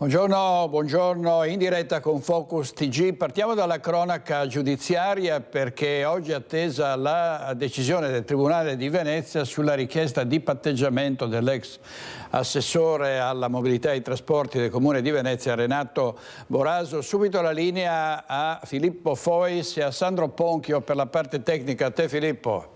Buongiorno, in diretta con Focus TG. Partiamo dalla cronaca giudiziaria perché oggi è attesa la decisione del Tribunale di Venezia sulla richiesta di patteggiamento dell'ex assessore alla mobilità e ai trasporti del Comune di Venezia, Renato Boraso. Subito la linea a Filippo Fois e a Sandro Ponchio per la parte tecnica. A te Filippo.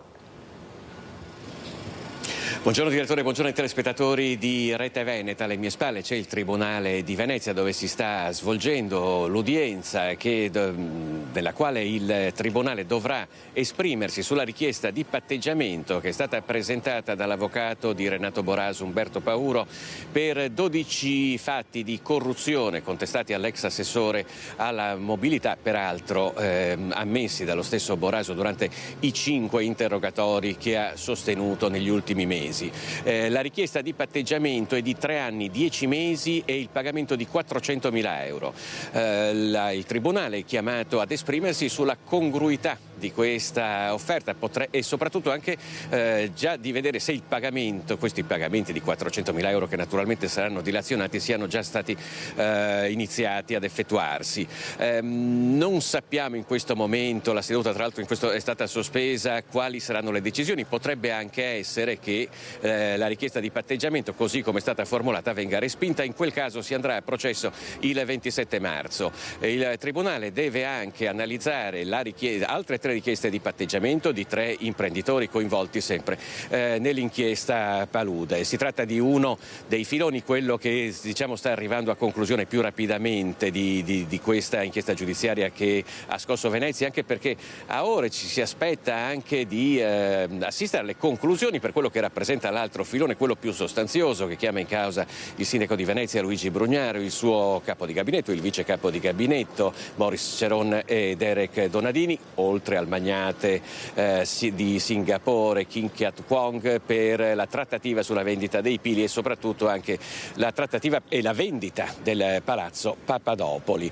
Buongiorno direttore, buongiorno ai telespettatori di Rete Veneta. Alle mie spalle c'è il Tribunale di Venezia dove si sta svolgendo l'udienza della quale il Tribunale dovrà esprimersi sulla richiesta di patteggiamento che è stata presentata dall'avvocato di Renato Boraso, Umberto Pauro, per 12 fatti di corruzione contestati all'ex assessore alla mobilità, peraltro ammessi dallo stesso Boraso durante i 5 interrogatori che ha sostenuto negli ultimi mesi. La richiesta di patteggiamento è di 3 anni, 10 mesi e il pagamento di 400.000 euro. Il Tribunale è chiamato ad esprimersi sulla congruità di questa offerta e soprattutto anche già di vedere se questi pagamenti di 400.000 euro, che naturalmente saranno dilazionati, siano già stati iniziati ad effettuarsi. Non sappiamo in questo momento, la seduta tra l'altro è stata sospesa, quali saranno le decisioni. Potrebbe anche essere che la richiesta di patteggiamento, così come è stata formulata, venga respinta. In quel caso si andrà a processo il 27 marzo. Il Tribunale deve anche analizzare altre 3 richieste di patteggiamento di 3 imprenditori coinvolti sempre nell'inchiesta Palude. Si tratta di uno dei filoni, quello che sta arrivando a conclusione più rapidamente di questa inchiesta giudiziaria che ha scosso Venezia, anche perché a ore ci si aspetta anche di assistere alle conclusioni per quello che rappresenta l'altro filone, quello più sostanzioso, che chiama in causa il sindaco di Venezia Luigi Brugnaro, il suo capo di gabinetto, il vice capo di gabinetto Maurice Ceron e Derek Donadini, oltre al magnate di Singapore King Kiat Kwong per la trattativa sulla vendita dei Pili e soprattutto anche la trattativa e la vendita del palazzo Papadopoli.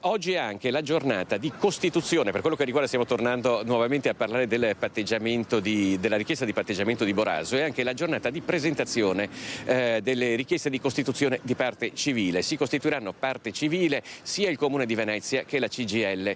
Oggi è anche la giornata di costituzione, per quello che riguarda, stiamo tornando nuovamente a parlare del patteggiamento della richiesta di patteggiamento di Boraso, è anche la giornata di presentazione delle richieste di costituzione di parte civile. Si costituiranno parte civile sia il Comune di Venezia che la CGIL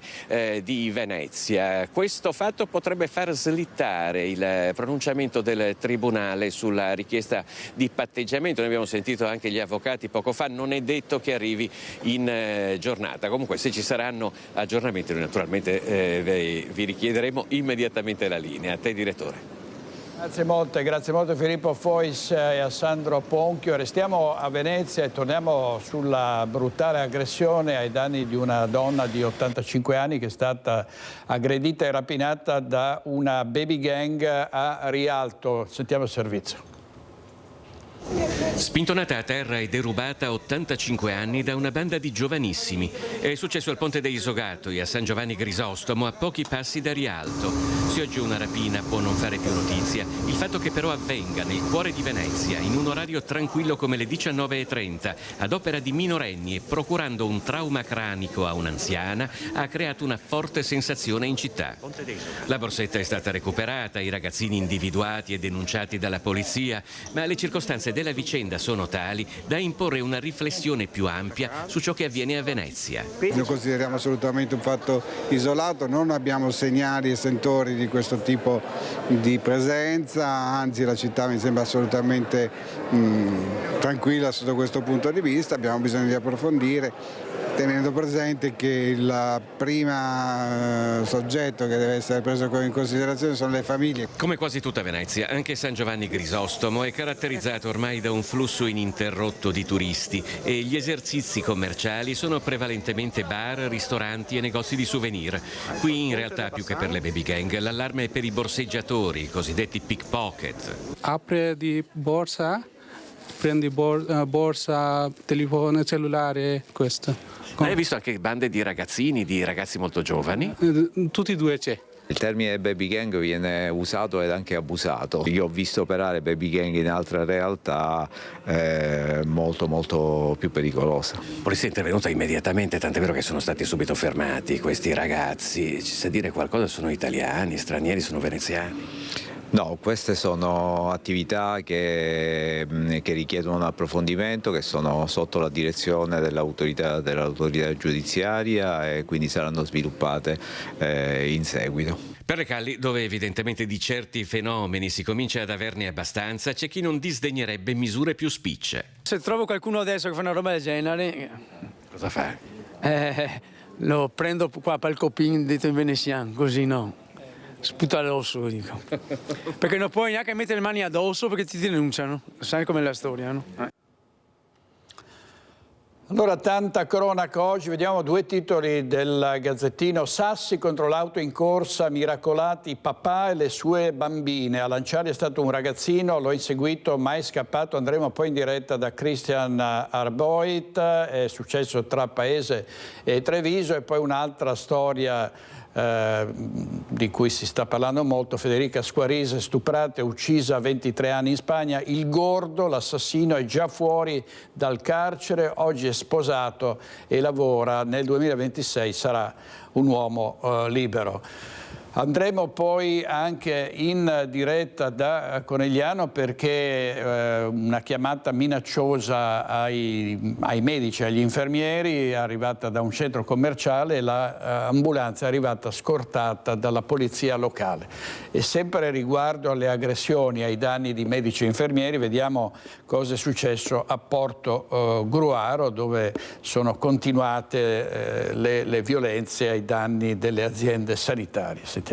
di Venezia. Questo fatto potrebbe far slittare il pronunciamento del Tribunale sulla richiesta di patteggiamento. Noi abbiamo sentito anche gli avvocati poco fa, non è detto che arrivi in giornata. Comunque, se ci saranno aggiornamenti, noi naturalmente vi richiederemo immediatamente la linea. A te direttore. Grazie molto Filippo Fois e a Sandro Ponchio. Restiamo a Venezia e torniamo sulla brutale aggressione ai danni di una donna di 85 anni che è stata aggredita e rapinata da una baby gang a Rialto. Sentiamo il servizio. Spintonata a terra e derubata a 85 anni da una banda di giovanissimi. È successo al Ponte dei Isogatoi, a San Giovanni Grisostomo, a pochi passi da Rialto. Se oggi una rapina può non fare più notizia, il fatto che però avvenga nel cuore di Venezia, in un orario tranquillo come le 19:30, ad opera di minorenni e procurando un trauma cranico a un'anziana, ha creato una forte sensazione in città. La borsetta è stata recuperata, i ragazzini individuati e denunciati dalla polizia, ma le circostanze della vicenda sono tali da imporre una riflessione più ampia su ciò che avviene a Venezia. Lo consideriamo assolutamente un fatto isolato, non abbiamo segnali e sentori di questo tipo di presenza, anzi la città mi sembra assolutamente tranquilla sotto questo punto di vista. Abbiamo bisogno di approfondire, tenendo presente che il primo soggetto che deve essere preso in considerazione sono le famiglie. Come quasi tutta Venezia, anche San Giovanni Grisostomo è caratterizzato ormai da un flusso ininterrotto di turisti e gli esercizi commerciali sono prevalentemente bar, ristoranti e negozi di souvenir. Qui in realtà, più che per le baby gang, l'allarme è per i borseggiatori, i cosiddetti pickpocket. Apre di borsa, prendi borsa, telefono, cellulare, questo. Hai visto anche bande di ragazzini, di ragazzi molto giovani? Tutti e due c'è. Il termine baby gang viene usato ed anche abusato. Io ho visto operare baby gang in altre realtà molto più pericolose. La polizia è intervenuta immediatamente, tant'è vero che sono stati subito fermati questi ragazzi. Ci sa dire qualcosa? Sono italiani, stranieri, sono veneziani? No, queste sono attività che richiedono un approfondimento, che sono sotto la direzione dell'autorità giudiziaria e quindi saranno sviluppate in seguito. Per Recalli, dove evidentemente di certi fenomeni si comincia ad averne abbastanza, c'è chi non disdegnerebbe misure più spicce. Se trovo qualcuno adesso che fa una roba del genere, Cosa fa? lo prendo qua per il copin detto in veneziano, così no. Sputa l'osso, dico. Perché non puoi neanche mettere le mani addosso perché ti denunciano. Sai com'è la storia, no? Allora, tanta cronaca oggi, vediamo due titoli del Gazzettino. Sassi contro l'auto in corsa, miracolati papà e le sue bambine. A lanciare è stato un ragazzino, l'ho inseguito, mai scappato. Andremo poi in diretta da Christian Arboit, è successo tra Paese e Treviso. E poi un'altra storia di cui si sta parlando molto, Federica Squarise, stuprata e uccisa a 23 anni in Spagna. Il Gordo, l'assassino, è già fuori dal carcere, oggi è sposato e lavora, nel 2026 sarà un uomo libero. Andremo poi anche in diretta da Conegliano perché una chiamata minacciosa ai medici, agli infermieri, è arrivata da un centro commerciale e l'ambulanza è arrivata scortata dalla polizia locale. E sempre riguardo alle aggressioni ai danni di medici e infermieri, vediamo cosa è successo a Porto Gruaro, dove sono continuate le violenze ai danni delle aziende sanitarie. Sentiamo.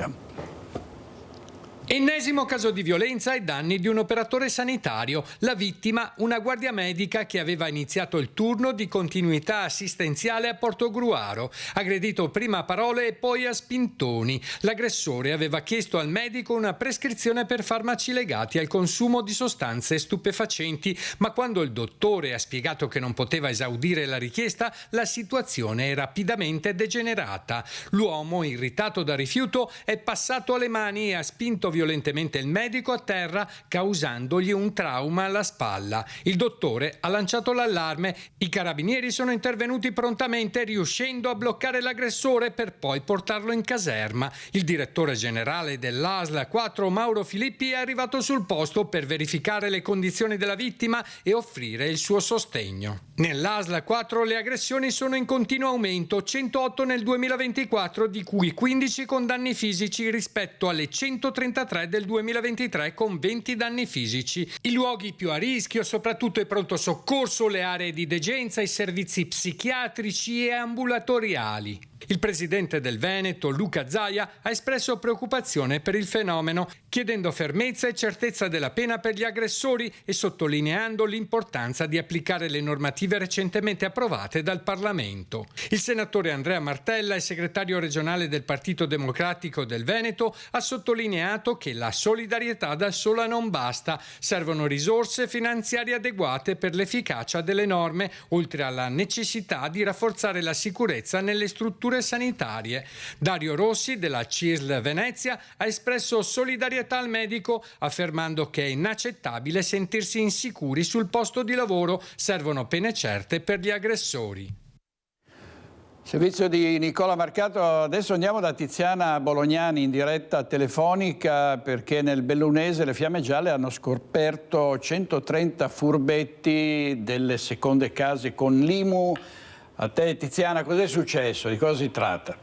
Ennesimo caso di violenza ai danni di un operatore sanitario. La vittima, una guardia medica che aveva iniziato il turno di continuità assistenziale a Portogruaro. Aggredito prima a parole e poi a spintoni. L'aggressore aveva chiesto al medico una prescrizione per farmaci legati al consumo di sostanze stupefacenti, ma quando il dottore ha spiegato che non poteva esaudire la richiesta, la situazione è rapidamente degenerata. L'uomo, irritato dal rifiuto, è passato alle mani e ha spinto violentemente il medico a terra, causandogli un trauma alla spalla. Il dottore ha lanciato l'allarme. I carabinieri sono intervenuti prontamente, riuscendo a bloccare l'aggressore per poi portarlo in caserma. Il direttore generale dell'ASL 4, Mauro Filippi, è arrivato sul posto per verificare le condizioni della vittima e offrire il suo sostegno. Nell'ASL 4 le aggressioni sono in continuo aumento, 108 nel 2024, di cui 15 con danni fisici rispetto alle 133 del 2023 con 20 danni fisici. I luoghi più a rischio, soprattutto il pronto soccorso, le aree di degenza, i servizi psichiatrici e ambulatoriali. Il presidente del Veneto, Luca Zaia, ha espresso preoccupazione per il fenomeno, chiedendo fermezza e certezza della pena per gli aggressori e sottolineando l'importanza di applicare le normative recentemente approvate dal Parlamento. Il senatore Andrea Martella, il segretario regionale del Partito Democratico del Veneto, ha sottolineato che la solidarietà da sola non basta, servono risorse finanziarie adeguate per l'efficacia delle norme, oltre alla necessità di rafforzare la sicurezza nelle strutture sanitarie. Dario Rossi della CISL Venezia ha espresso solidarietà al medico, affermando che è inaccettabile sentirsi insicuri sul posto di lavoro, servono pene certe per gli aggressori. Servizio di Nicola Marcato, adesso andiamo da Tiziana Bolognani in diretta telefonica perché nel Bellunese le Fiamme Gialle hanno scoperto 130 furbetti delle seconde case con l'IMU. A te Tiziana, cos'è successo? Di cosa si tratta?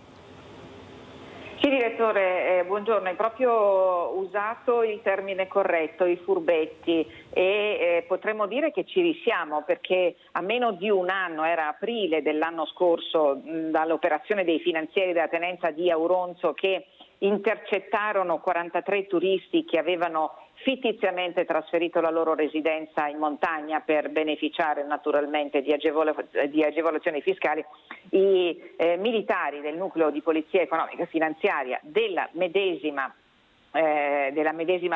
Sì, direttore, buongiorno. Hai proprio usato il termine corretto, i furbetti, e potremmo dire che ci risiamo perché a meno di un anno, era aprile dell'anno scorso, dall'operazione dei finanzieri della tenenza di Auronzo che intercettarono 43 turisti che avevano fittiziamente trasferito la loro residenza in montagna per beneficiare naturalmente di agevolazioni fiscali. I militari del nucleo di polizia economica e finanziaria della medesima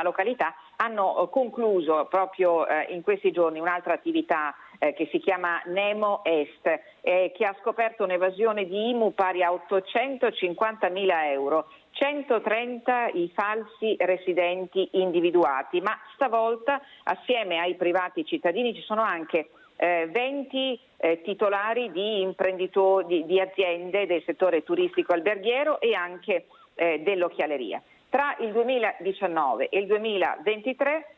località hanno concluso proprio in questi giorni un'altra attività che si chiama Nemo Est, che ha scoperto un'evasione di IMU pari a 850.000 euro, 130 i falsi residenti individuati, ma stavolta assieme ai privati cittadini ci sono anche 20 titolari di imprenditori, di aziende del settore turistico alberghiero e anche dell'occhialeria. Tra il 2019 e il 2023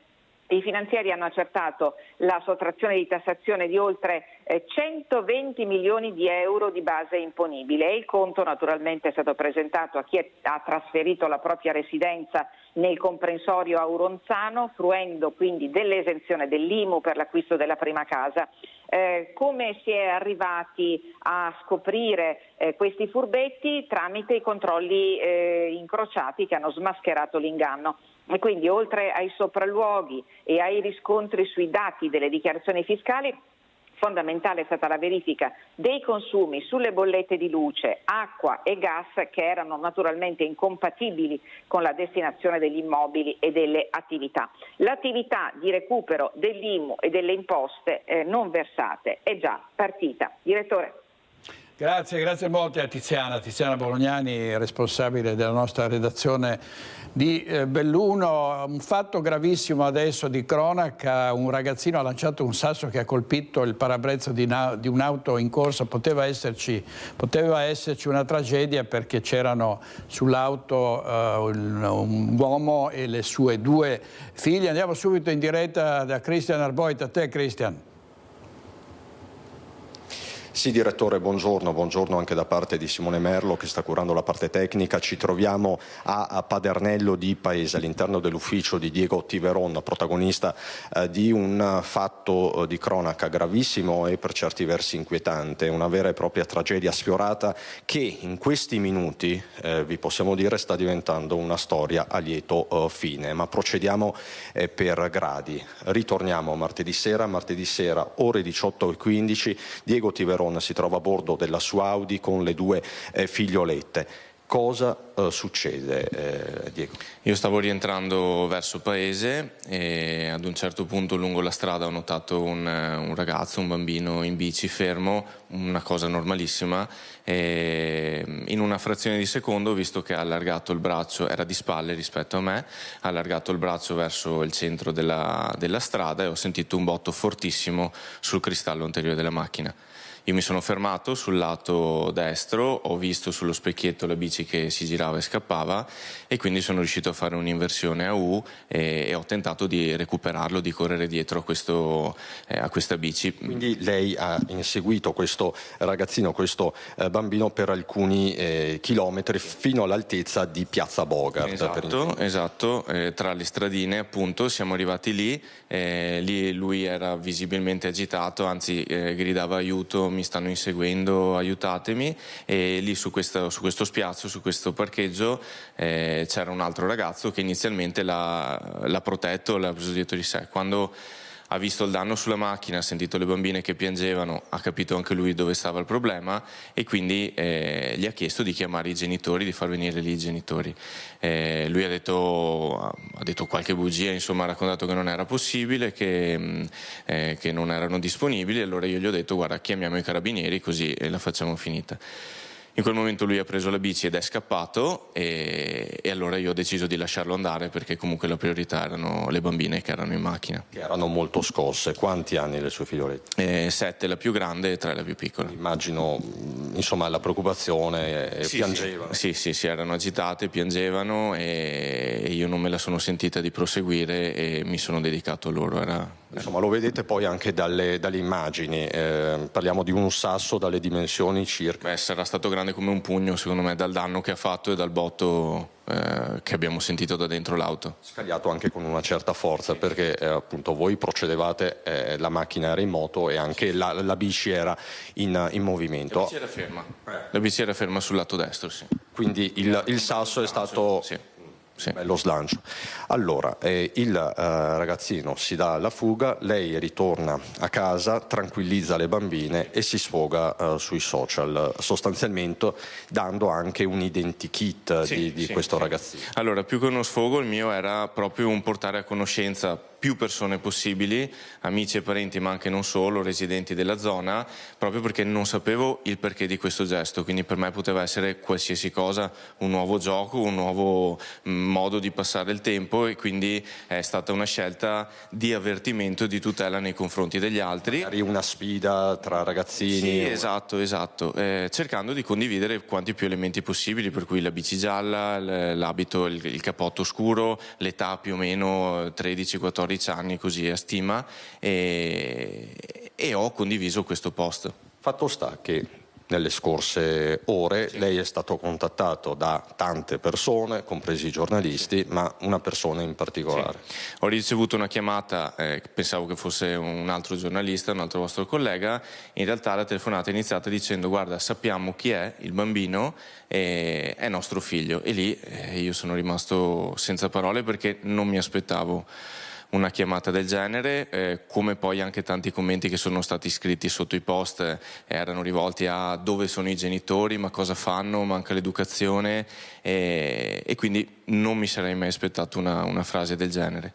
i finanziari hanno accertato la sottrazione di tassazione di oltre 120 milioni di euro di base imponibile e il conto naturalmente è stato presentato a chi ha trasferito la propria residenza nel comprensorio auronzano, fruendo quindi dell'esenzione dell'IMU per l'acquisto della prima casa. Come si è arrivati a scoprire questi furbetti? Tramite i controlli incrociati che hanno smascherato l'inganno. E quindi oltre ai sopralluoghi e ai riscontri sui dati delle dichiarazioni fiscali, fondamentale è stata la verifica dei consumi sulle bollette di luce, acqua e gas che erano naturalmente incompatibili con la destinazione degli immobili e delle attività. L'attività di recupero dell'IMU e delle imposte non versate è già partita. Direttore. Grazie molto a Tiziana Bolognani, responsabile della nostra redazione di Belluno. Un fatto gravissimo adesso di cronaca: un ragazzino ha lanciato un sasso che ha colpito il parabrezza di un'auto in corsa. Poteva esserci una tragedia perché c'erano sull'auto un uomo e le sue 2 figlie. Andiamo subito in diretta da Cristian Arboit. A te, Cristian. Sì, direttore, buongiorno anche da parte di Simone Merlo che sta curando la parte tecnica. Ci troviamo a Padernello di Paese, all'interno dell'ufficio di Diego Tiveron, protagonista di un fatto di cronaca gravissimo e per certi versi inquietante, una vera e propria tragedia sfiorata che in questi minuti, vi possiamo dire, sta diventando una storia a lieto fine. Ma procediamo per gradi. Ritorniamo martedì sera, ore 18:15, Diego Tiveron si trova a bordo della sua Audi con le 2 figliolette. Cosa succede, Diego? Io stavo rientrando verso Paese e ad un certo punto lungo la strada ho notato un ragazzo, un bambino in bici fermo, una cosa normalissima, e in una frazione di secondo ho visto che ha allargato il braccio, era di spalle rispetto a me, ha allargato il braccio verso il centro della strada e ho sentito un botto fortissimo sul cristallo anteriore della macchina. Io mi sono fermato sul lato destro, ho visto sullo specchietto la bici che si girava e scappava e quindi sono riuscito a fare un'inversione a U e ho tentato di recuperarlo, di correre dietro a questa bici. Quindi lei ha inseguito questo ragazzino, questo bambino per alcuni chilometri fino all'altezza di Piazza Bogart. Esatto, tra le stradine appunto siamo arrivati lì, lì lui era visibilmente agitato, anzi gridava aiuto, mi stanno inseguendo, aiutatemi, e lì su questo spiazzo, su questo parcheggio c'era un altro ragazzo che inizialmente l'ha protetto, l'ha preso dietro di sé. Quando ha visto il danno sulla macchina, ha sentito le bambine che piangevano, ha capito anche lui dove stava il problema e quindi gli ha chiesto di chiamare i genitori, di far venire lì i genitori. Lui ha detto qualche bugia, insomma ha raccontato che non era possibile, che non erano disponibili. Allora io gli ho detto: guarda, chiamiamo i carabinieri così la facciamo finita. In quel momento lui ha preso la bici ed è scappato e allora io ho deciso di lasciarlo andare perché comunque la priorità erano le bambine che erano in macchina. Che erano molto scosse. Quanti anni le sue figliolette? 7 la più grande e 3 la più piccola. Immagino insomma la preoccupazione, piangevano. Sì, erano agitate, piangevano e io non me la sono sentita di proseguire e mi sono dedicato a loro. Insomma, lo vedete poi anche dalle immagini, parliamo di un sasso dalle dimensioni circa. Beh, sarà stato grande come un pugno secondo me, dal danno che ha fatto e dal botto che abbiamo sentito da dentro l'auto. Scagliato anche con una certa forza perché appunto voi procedevate, la macchina era in moto e anche la bici era in movimento. La bici era ferma, la bici era ferma sul lato destro, sì. Quindi il sasso è stato... Sì. Bello slancio. Allora, il ragazzino si dà alla fuga, lei ritorna a casa, tranquillizza le bambine e si sfoga sui social, sostanzialmente dando anche un identikit di questo ragazzino. Allora, più che uno sfogo, il mio era proprio un portare a conoscenza più più persone possibili, amici e parenti ma anche non solo, residenti della zona, proprio perché non sapevo il perché di questo gesto, quindi per me poteva essere qualsiasi cosa, un nuovo gioco, un nuovo modo di passare il tempo, e quindi è stata una scelta di avvertimento e di tutela nei confronti degli altri. Magari una sfida tra ragazzini. Sì, esatto, cercando di condividere quanti più elementi possibili, per cui la bici gialla, l'abito, il cappotto scuro, l'età più o meno 13-14 anni, così a stima, e ho condiviso questo post. Fatto sta che nelle scorse ore lei è stato contattato da tante persone, compresi i giornalisti, ma una persona in particolare. Sì. Ho ricevuto una chiamata, pensavo che fosse un altro giornalista, un altro vostro collega. In realtà la telefonata è iniziata dicendo: guarda, sappiamo chi è il bambino, è nostro figlio. E lì io sono rimasto senza parole, perché non mi aspettavo una chiamata del genere, come poi anche tanti commenti che sono stati scritti sotto i post erano rivolti a dove sono i genitori, ma cosa fanno, manca l'educazione, e quindi non mi sarei mai aspettato una frase del genere.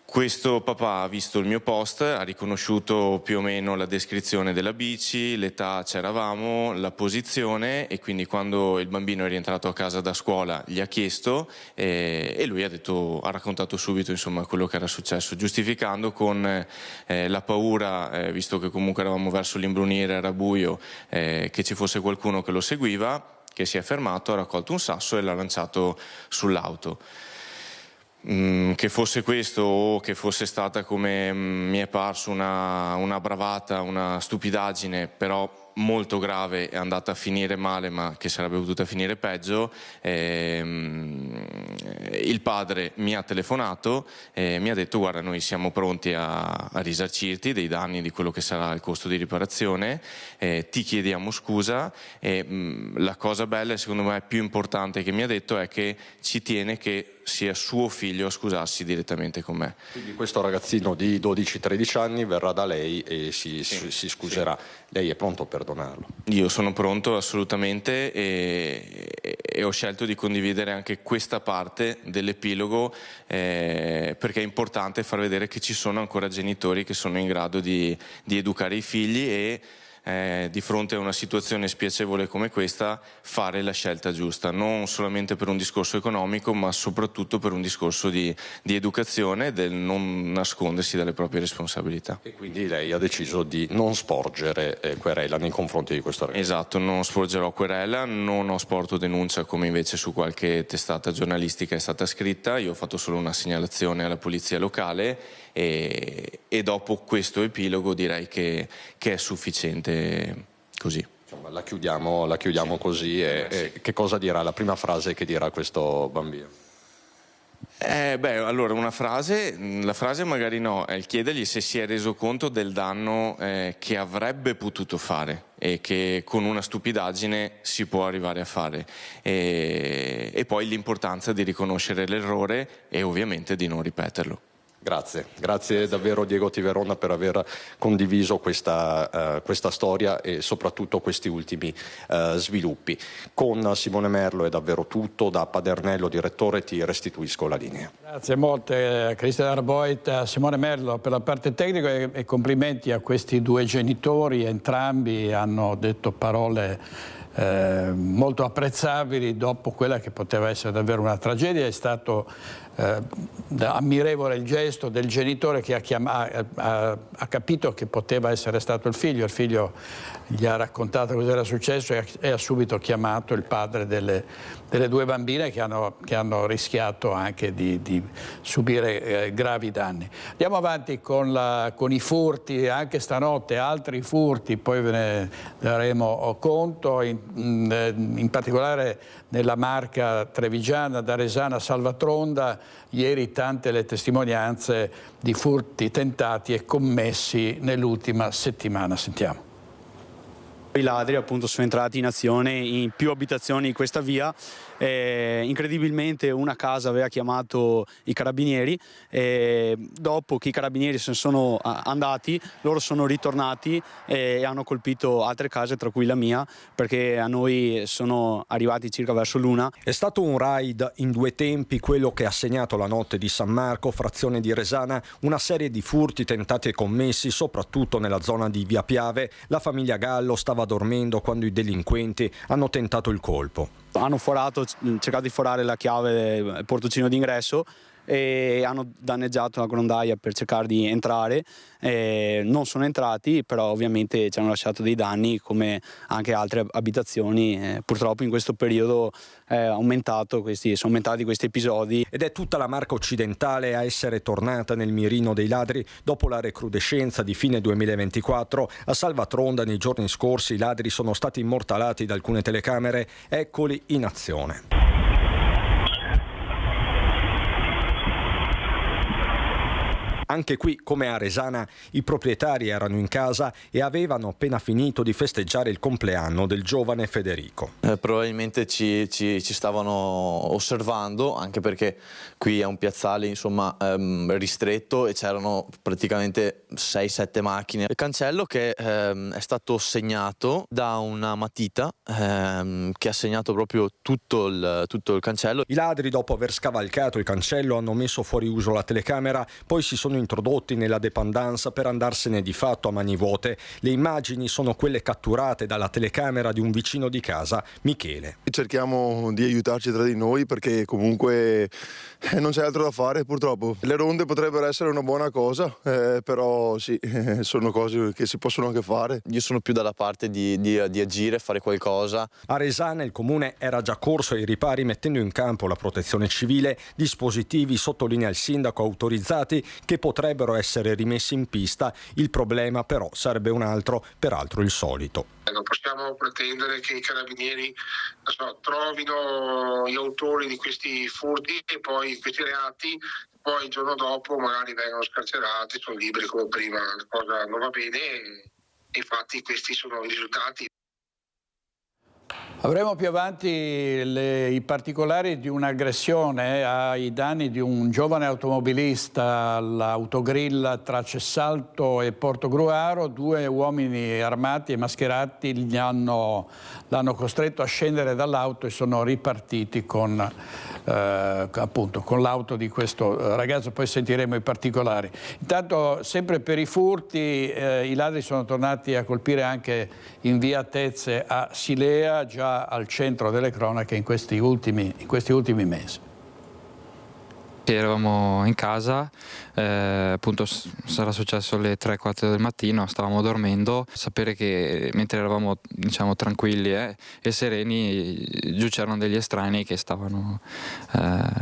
Questo papà ha visto il mio post, ha riconosciuto più o meno la descrizione della bici, l'età c'eravamo, la posizione, e quindi quando il bambino è rientrato a casa da scuola gli ha chiesto, e lui ha raccontato subito insomma quello che era successo, giustificando con la paura, visto che comunque eravamo verso l'imbrunire, era buio, che ci fosse qualcuno che lo seguiva, che si è fermato, ha raccolto un sasso e l'ha lanciato sull'auto. Che fosse questo o che fosse stata, come mi è parso, una bravata, una stupidaggine, però molto grave, è andata a finire male, ma che sarebbe potuta finire peggio. Il padre mi ha telefonato e mi ha detto: guarda, noi siamo pronti a risarcirti dei danni, di quello che sarà il costo di riparazione, ti chiediamo scusa, e la cosa bella e secondo me più importante che mi ha detto è che ci tiene che sia suo figlio a scusarsi direttamente con me. Quindi questo ragazzino di 12-13 anni verrà da lei e si scuserà. Lei è pronto a perdonarlo? Io sono pronto assolutamente, e ho scelto di condividere anche questa parte dell'epilogo, perché è importante far vedere che ci sono ancora genitori che sono in grado di educare i figli, e di fronte a una situazione spiacevole come questa fare la scelta giusta, non solamente per un discorso economico, ma soprattutto per un discorso di educazione, del non nascondersi dalle proprie responsabilità. E quindi lei ha deciso di non sporgere querela nei confronti di questo ragazzo? Esatto, non sporgerò querela, non ho sporto denuncia come invece su qualche testata giornalistica è stata scritta. Io ho fatto solo una segnalazione alla polizia locale, e dopo questo epilogo direi che è sufficiente così. Insomma, la chiudiamo così, e che cosa dirà, la prima frase che dirà questo bambino? Allora la frase magari no, è il chiedergli se si è reso conto del danno che avrebbe potuto fare, e che con una stupidaggine si può arrivare a fare, e poi l'importanza di riconoscere l'errore e ovviamente di non ripeterlo. Grazie davvero Diego Tiveron per aver condiviso questa storia e soprattutto questi ultimi sviluppi. Con Simone Merlo è davvero tutto, da Padernello direttore ti restituisco la linea. Grazie molte a Cristian Arboit, a Simone Merlo per la parte tecnica, e complimenti a questi due genitori, entrambi hanno detto parole molto apprezzabili dopo quella che poteva essere davvero una tragedia. È stato ammirevole il gesto del genitore che ha capito che poteva essere stato il figlio gli ha raccontato cosa era successo e ha subito chiamato il padre delle due bambine che hanno rischiato anche di subire gravi danni. Andiamo avanti con i furti, anche stanotte altri furti, poi ve ne daremo conto, in particolare nella Marca trevigiana, Daresana, Salvatronda. Ieri tante le testimonianze di furti tentati e commessi nell'ultima settimana. Sentiamo. I ladri appunto sono entrati in azione in più abitazioni di questa via. Incredibilmente una casa aveva chiamato i carabinieri e dopo che i carabinieri se ne sono andati, loro sono ritornati e hanno colpito altre case, tra cui la mia, perché a noi sono arrivati circa verso l'1. È stato un raid in 2 tempi quello che ha segnato la notte di San Marco, frazione di Resana, una serie di furti tentati e commessi soprattutto nella zona di Via Piave. La famiglia Gallo stava dormendo quando i delinquenti hanno tentato il colpo. Hanno cercato di forare la chiave, il portoncino d'ingresso, e hanno danneggiato la grondaia per cercare di entrare. Non sono entrati, però ovviamente ci hanno lasciato dei danni come anche altre abitazioni. Purtroppo in questo periodo sono aumentati questi episodi. Ed è tutta la Marca occidentale a essere tornata nel mirino dei ladri dopo la recrudescenza di fine 2024. A Salvatronda nei giorni scorsi i ladri sono stati immortalati da alcune telecamere, eccoli in azione. Anche qui, come a Resana, i proprietari erano in casa e avevano appena finito di festeggiare il compleanno del giovane Federico. Probabilmente ci stavano osservando, anche perché qui è un piazzale ristretto e c'erano praticamente 6-7 macchine. Il cancello che è stato segnato da una matita che ha segnato proprio tutto il cancello. I ladri, dopo aver scavalcato il cancello, hanno messo fuori uso la telecamera, poi si sono introdotti nella dépendance per andarsene di fatto a mani vuote. Le immagini sono quelle catturate dalla telecamera di un vicino di casa, Michele. Cerchiamo di aiutarci tra di noi perché comunque non c'è altro da fare, purtroppo. Le ronde potrebbero essere una buona cosa, però sì, sono cose che si possono anche fare. Io sono più dalla parte di agire, fare qualcosa. A Resana il comune era già corso ai ripari mettendo in campo la protezione civile, dispositivi, sottolinea il sindaco, autorizzati che potrebbero essere rimessi in pista. Il problema però sarebbe un altro, peraltro il solito. Non possiamo pretendere che i carabinieri trovino gli autori di questi furti e poi questi reati, poi il giorno dopo magari vengono scarcerati, sono liberi come prima. La cosa non va bene e infatti questi sono i risultati. Avremo più avanti i particolari di un'aggressione ai danni di un giovane automobilista all'autogrill tra Cessalto e Portogruaro. 2 uomini armati e mascherati l'hanno costretto a scendere dall'auto e sono ripartiti con l'auto di questo ragazzo. Poi sentiremo i particolari. Intanto, sempre per i furti, i ladri sono tornati a colpire anche in via Tezze a Silea, già al centro delle cronache in questi ultimi mesi. Eravamo in casa, appunto sarà successo alle 3-4 del mattino, stavamo dormendo, sapere che mentre eravamo tranquilli e sereni, giù c'erano degli estranei che stavano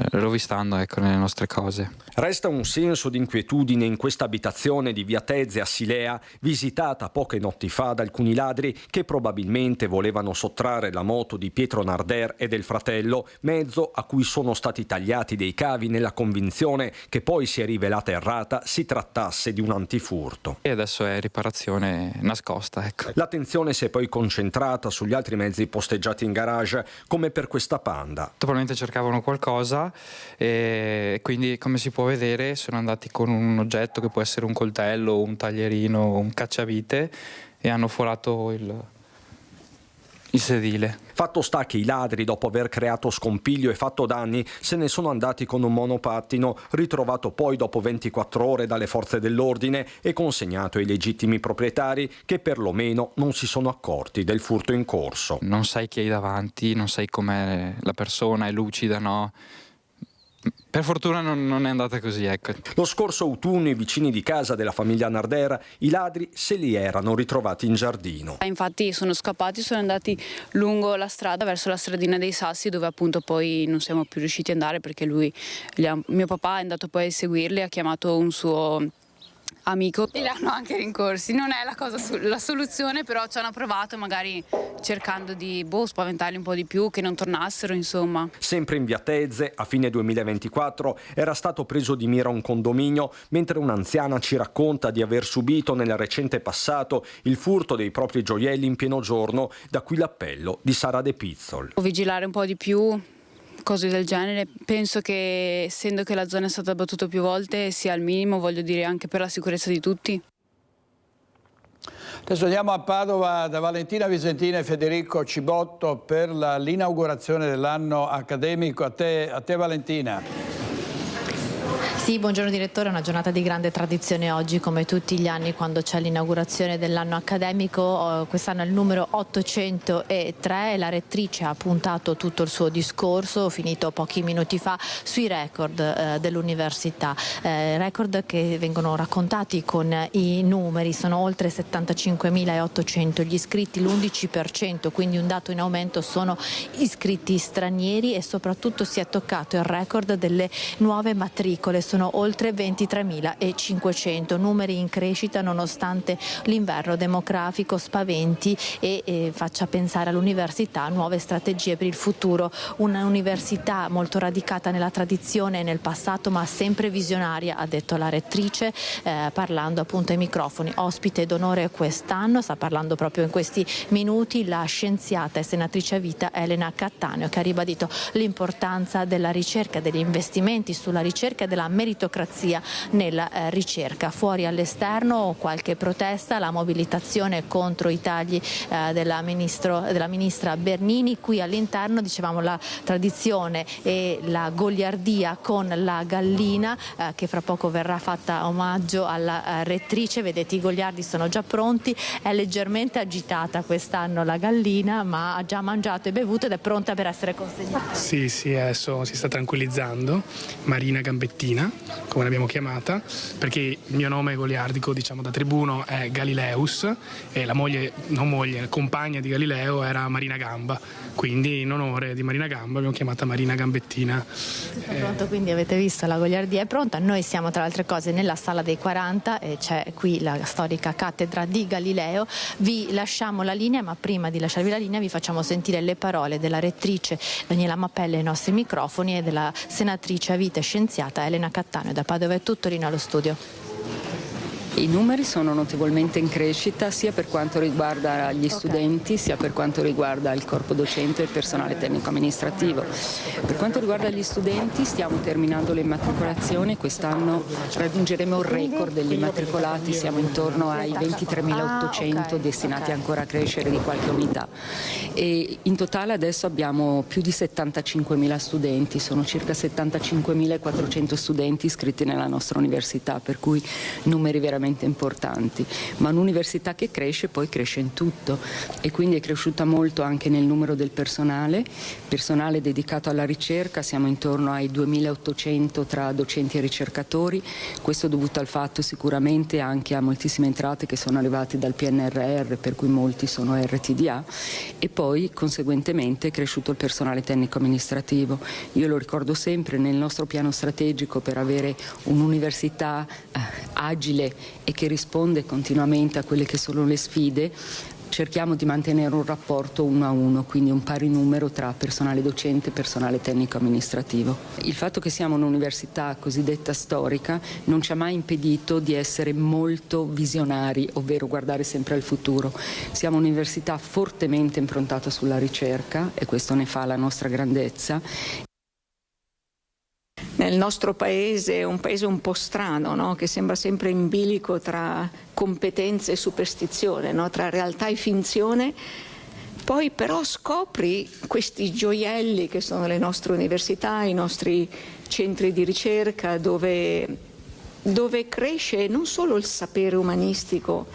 rovistando nelle nostre cose. Resta un senso di inquietudine in questa abitazione di via Tezze a Silea, visitata poche notti fa da alcuni ladri che probabilmente volevano sottrarre la moto di Pietro Narder e del fratello, mezzo a cui sono stati tagliati dei cavi nella convinzione che poi si è rivelata errata si trattasse di un antifurto. E adesso è riparazione nascosta, ecco. L'attenzione si è poi concentrata sugli altri mezzi posteggiati in garage, come per questa Panda. Probabilmente cercavano qualcosa e quindi, come si può vedere, sono andati con un oggetto che può essere un coltello, un taglierino, un cacciavite e hanno forato il sedile. Fatto sta che i ladri, dopo aver creato scompiglio e fatto danni, se ne sono andati con un monopattino, ritrovato poi dopo 24 ore dalle forze dell'ordine e consegnato ai legittimi proprietari che perlomeno non si sono accorti del furto in corso. Non sai chi hai davanti, non sai com'è la persona, è lucida, no? Per fortuna non è andata così, ecco. Lo scorso autunno i vicini di casa della famiglia Narder, i ladri se li erano ritrovati in giardino. Infatti sono scappati, sono andati lungo la strada verso la stradina dei Sassi, dove appunto poi non siamo più riusciti ad andare perché mio papà è andato poi a seguirli, ha chiamato un suo amico. E l'hanno anche rincorsi, non è la soluzione, però ci hanno provato magari cercando di spaventarli un po' di più, che non tornassero, insomma. Sempre in via Tezze, a fine 2024, era stato preso di mira un condominio, mentre un'anziana ci racconta di aver subito nel recente passato il furto dei propri gioielli in pieno giorno, da qui l'appello di Sara De Pizzol. Vigilare un po' di più, cose del genere. Penso che, essendo che la zona è stata abbattuta più volte, sia al minimo, voglio dire, anche per la sicurezza di tutti. Adesso andiamo a Padova da Valentina Visentina e Federico Cibotto per l'inaugurazione dell'anno accademico. A te Valentina. Sì, buongiorno direttore, è una giornata di grande tradizione oggi, come tutti gli anni quando c'è l'inaugurazione dell'anno accademico. Quest'anno è il numero 803 e la rettrice ha puntato tutto il suo discorso, finito pochi minuti fa, sui record dell'università. Record che vengono raccontati con i numeri, sono oltre 75.800 gli iscritti, l'11%, quindi un dato in aumento sono iscritti stranieri, e soprattutto si è toccato il record delle nuove matricole. Sono oltre 23.500, numeri in crescita nonostante l'inverno demografico spaventi e faccia pensare all'università, nuove strategie per il futuro. Un'università molto radicata nella tradizione e nel passato, ma sempre visionaria, ha detto la rettrice, parlando appunto ai microfoni. Ospite d'onore quest'anno, sta parlando proprio in questi minuti, la scienziata e senatrice a vita Elena Cattaneo, che ha ribadito l'importanza della ricerca, degli investimenti sulla ricerca e della meritocrazia nella ricerca. Fuori all'esterno qualche protesta, la mobilitazione contro i tagli della ministra Bernini. Qui all'interno, dicevamo, la tradizione e la goliardia con la gallina, che fra poco verrà fatta omaggio alla rettrice. Vedete, i goliardi sono già pronti, è leggermente agitata quest'anno la gallina, ma ha già mangiato e bevuto ed è pronta per essere consegnata. Sì, adesso si sta tranquillizzando. Marina Gambettina, come l'abbiamo chiamata, perché il mio nome goliardico, diciamo da tribuno, è Galileus, e la compagna di Galileo era Marina Gamba, quindi in onore di Marina Gamba abbiamo chiamata Marina Gambettina. È pronto, quindi avete visto, la goliardia è pronta. Noi siamo tra le altre cose nella sala dei 40 e c'è qui la storica cattedra di Galileo. Vi lasciamo la linea, ma prima di lasciarvi la linea vi facciamo sentire le parole della rettrice Daniela Mappelle ai nostri microfoni e della senatrice a vita e scienziata Elena Cattaneo. Da Padova è tutto, Rino allo studio. I numeri sono notevolmente in crescita sia per quanto riguarda gli studenti sia per quanto riguarda il corpo docente e il personale tecnico amministrativo. Per quanto riguarda gli studenti stiamo terminando le immatricolazioni, quest'anno raggiungeremo il record degli immatricolati, siamo intorno ai 23.800 destinati ancora a crescere di qualche unità, e in totale adesso abbiamo più di 75.000 studenti, sono circa 75.400 studenti iscritti nella nostra università, per cui numeri veramente importanti, ma un'università che cresce poi cresce in tutto, e quindi è cresciuta molto anche nel numero del personale dedicato alla ricerca. Siamo intorno ai 2.800 tra docenti e ricercatori, questo dovuto al fatto sicuramente anche a moltissime entrate che sono arrivate dal PNRR, per cui molti sono RTDA, e poi conseguentemente è cresciuto il personale tecnico amministrativo. Io lo ricordo sempre, nel nostro piano strategico per avere un'università agile e che risponde continuamente a quelle che sono le sfide, cerchiamo di mantenere un rapporto 1 a 1, quindi un pari numero tra personale docente e personale tecnico amministrativo. Il fatto che siamo un'università cosiddetta storica non ci ha mai impedito di essere molto visionari, ovvero guardare sempre al futuro. Siamo un'università fortemente improntata sulla ricerca e questo ne fa la nostra grandezza. Nel nostro paese è un paese un po' strano, no? Che sembra sempre in bilico tra competenze e superstizione, no? Tra realtà e finzione. Poi però scopri questi gioielli che sono le nostre università, i nostri centri di ricerca, dove cresce non solo il sapere umanistico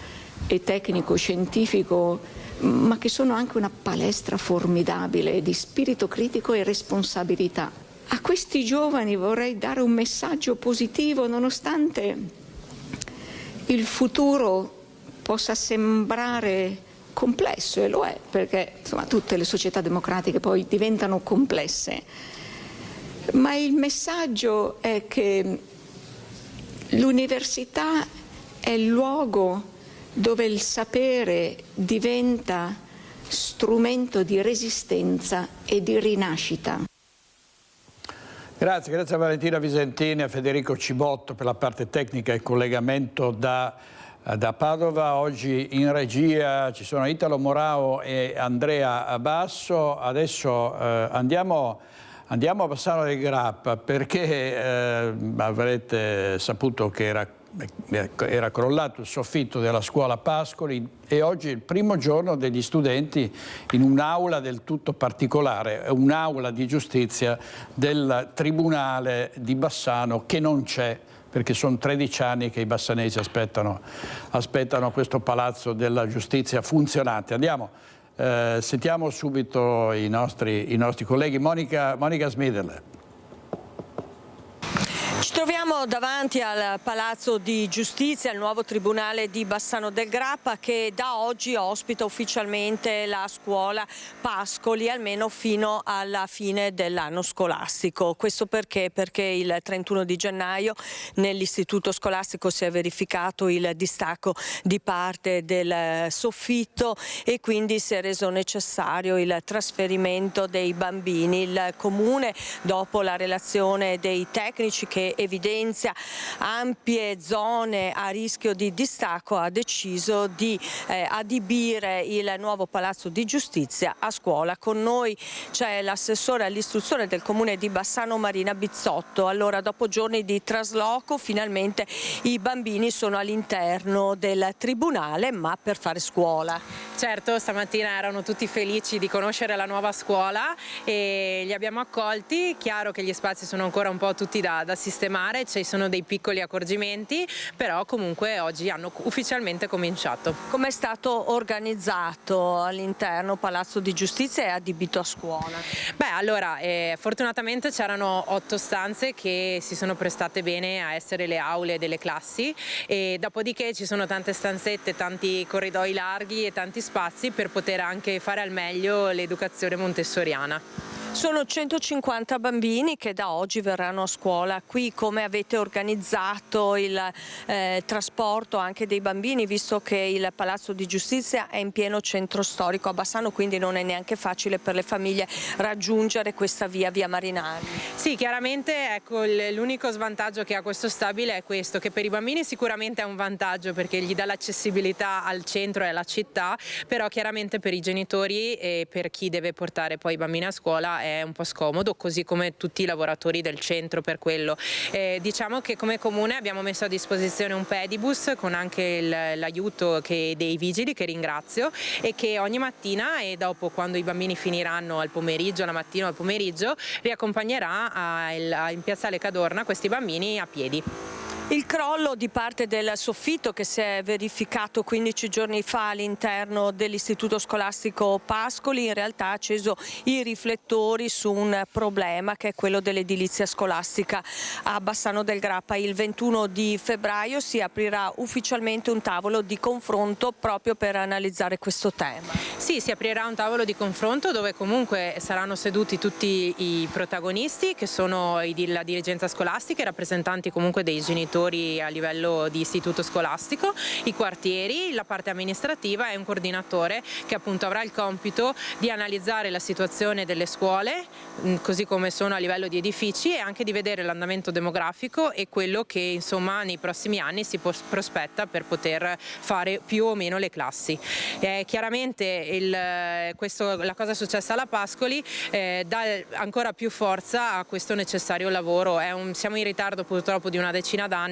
e tecnico-scientifico, ma che sono anche una palestra formidabile di spirito critico e responsabilità. A questi giovani vorrei dare un messaggio positivo, nonostante il futuro possa sembrare complesso, e lo è, perché insomma tutte le società democratiche poi diventano complesse, ma il messaggio è che l'università è il luogo dove il sapere diventa strumento di resistenza e di rinascita. Grazie a Valentina Visentini e a Federico Cibotto per la parte tecnica e il collegamento da Padova. Oggi in regia ci sono Italo Morao e Andrea Basso. Adesso andiamo a Bassano del Grappa perché avrete saputo che era crollato il soffitto della scuola Pascoli e oggi è il primo giorno degli studenti in un'aula del tutto particolare, un'aula di giustizia del Tribunale di Bassano che non c'è, perché sono 13 anni che i bassanesi aspettano questo palazzo della giustizia funzionante. Sentiamo subito i nostri colleghi. Monica Smiderle. Ci troviamo davanti al Palazzo di Giustizia, il nuovo Tribunale di Bassano del Grappa che da oggi ospita ufficialmente la scuola Pascoli almeno fino alla fine dell'anno scolastico. Questo perché? Perché il 31 di gennaio nell'istituto scolastico si è verificato il distacco di parte del soffitto e quindi si è reso necessario il trasferimento dei bambini. Il Comune, dopo la relazione dei tecnici che evidenzia ampie zone a rischio di distacco, ha deciso di adibire il nuovo Palazzo di Giustizia a scuola. Con noi c'è l'assessore all'istruzione del Comune di Bassano Marina Bizzotto. Allora, dopo giorni di trasloco, finalmente i bambini sono all'interno del Tribunale, ma per fare scuola. Certo, stamattina erano tutti felici di conoscere la nuova scuola e li abbiamo accolti. Chiaro che gli spazi sono ancora un po' tutti da sistemare, ci sono dei piccoli accorgimenti, però comunque oggi hanno ufficialmente cominciato. Come è stato organizzato all'interno Palazzo di Giustizia e adibito a scuola? Beh, allora, fortunatamente c'erano 8 stanze che si sono prestate bene a essere le aule delle classi e dopodiché ci sono tante stanzette, tanti corridoi larghi e tanti spazi per poter anche fare al meglio l'educazione montessoriana. Sono 150 bambini che da oggi verranno a scuola. Qui come avete organizzato il trasporto anche dei bambini, visto che il Palazzo di Giustizia è in pieno centro storico a Bassano, quindi non è neanche facile per le famiglie raggiungere questa via Marinari? Sì, chiaramente ecco, l'unico svantaggio che ha questo stabile è questo, che per i bambini sicuramente è un vantaggio perché gli dà l'accessibilità al centro e alla città, però chiaramente per i genitori e per chi deve portare poi i bambini a scuola è un po' scomodo, così come tutti i lavoratori del centro per quello. Diciamo che come comune abbiamo messo a disposizione un pedibus con anche l'aiuto dei vigili, che ringrazio, e che ogni mattina e dopo, quando i bambini finiranno al pomeriggio, la mattina o al pomeriggio, riaccompagnerà in piazzale Cadorna questi bambini a piedi. Il crollo di parte del soffitto che si è verificato 15 giorni fa all'interno dell'istituto scolastico Pascoli in realtà ha acceso i riflettori su un problema che è quello dell'edilizia scolastica a Bassano del Grappa. Il 21 di febbraio si aprirà ufficialmente un tavolo di confronto proprio per analizzare questo tema. Sì, si aprirà un tavolo di confronto dove comunque saranno seduti tutti i protagonisti che sono la dirigenza scolastica, i rappresentanti comunque dei genitori a livello di istituto scolastico, i quartieri, la parte amministrativa e un coordinatore che appunto avrà il compito di analizzare la situazione delle scuole, così come sono a livello di edifici, e anche di vedere l'andamento demografico e quello che insomma nei prossimi anni si prospetta per poter fare più o meno le classi. Chiaramente la cosa successa alla Pascoli dà ancora più forza a questo necessario lavoro. Siamo in ritardo purtroppo di una decina d'anni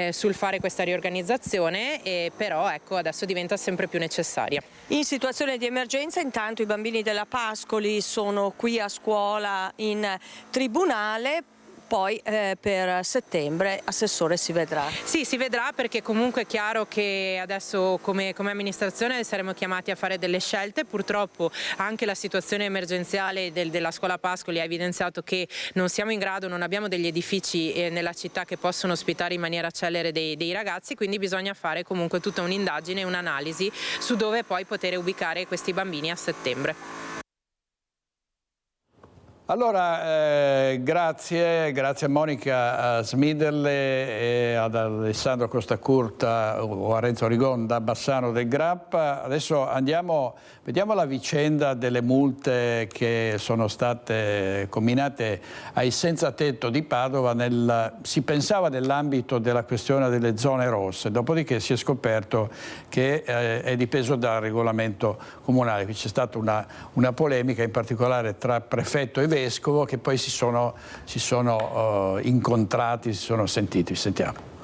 sul fare questa riorganizzazione, però ecco, adesso diventa sempre più necessaria. In situazione di emergenza intanto i bambini della Pascoli sono qui a scuola in tribunale. Poi per settembre, assessore, si vedrà? Sì, si vedrà, perché comunque è chiaro che adesso come amministrazione saremo chiamati a fare delle scelte. Purtroppo anche la situazione emergenziale della scuola Pascoli ha evidenziato che non siamo in grado, non abbiamo degli edifici nella città che possono ospitare in maniera celere dei ragazzi, quindi bisogna fare comunque tutta un'indagine e un'analisi su dove poi poter ubicare questi bambini a settembre. Allora, grazie a Monica Smiderle e ad Alessandro Costacurta o a Renzo Rigon da Bassano del Grappa. Adesso vediamo la vicenda delle multe che sono state comminate ai senza tetto di Padova. Si pensava nell'ambito della questione delle zone rosse, dopodiché si è scoperto che è dipeso dal regolamento comunale. Qui c'è stata una polemica, in particolare tra prefetto e vescovo, che poi si sono incontrati, si sono sentiti. Sentiamo.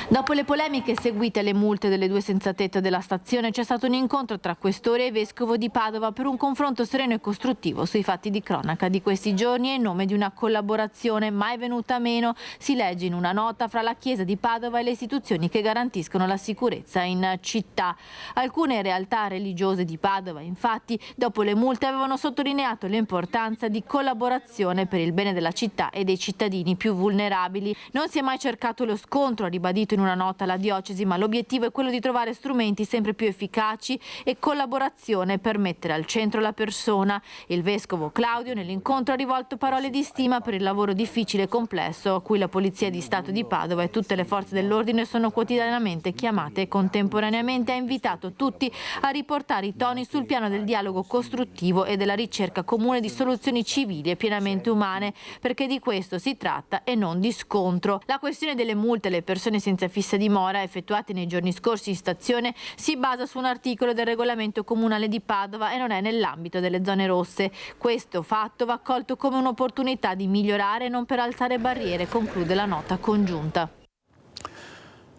Dopo le polemiche seguite alle multe delle 2 senza tetto della stazione, c'è stato un incontro tra questore e vescovo di Padova per un confronto sereno e costruttivo sui fatti di cronaca di questi giorni e in nome di una collaborazione mai venuta meno, si legge in una nota, fra la Chiesa di Padova e le istituzioni che garantiscono la sicurezza in città. Alcune realtà religiose di Padova, infatti, dopo le multe avevano sottolineato l'importanza di collaborazione per il bene della città e dei cittadini più vulnerabili. Non si è mai cercato lo scontro, ha ribadito in una nota la diocesi, ma l'obiettivo è quello di trovare strumenti sempre più efficaci e collaborazione per mettere al centro la persona. Il vescovo Claudio nell'incontro ha rivolto parole di stima per il lavoro difficile e complesso a cui la Polizia di Stato di Padova e tutte le forze dell'ordine sono quotidianamente chiamate e contemporaneamente ha invitato tutti a riportare i toni sul piano del dialogo costruttivo e della ricerca comune di soluzioni civili e pienamente umane, perché di questo si tratta e non di scontro. La questione delle multe alle persone senza fissa dimora effettuate nei giorni scorsi in stazione si basa su un articolo del regolamento comunale di Padova e non è nell'ambito delle zone rosse. Questo fatto va accolto come un'opportunità di migliorare e non per alzare barriere, conclude la nota congiunta.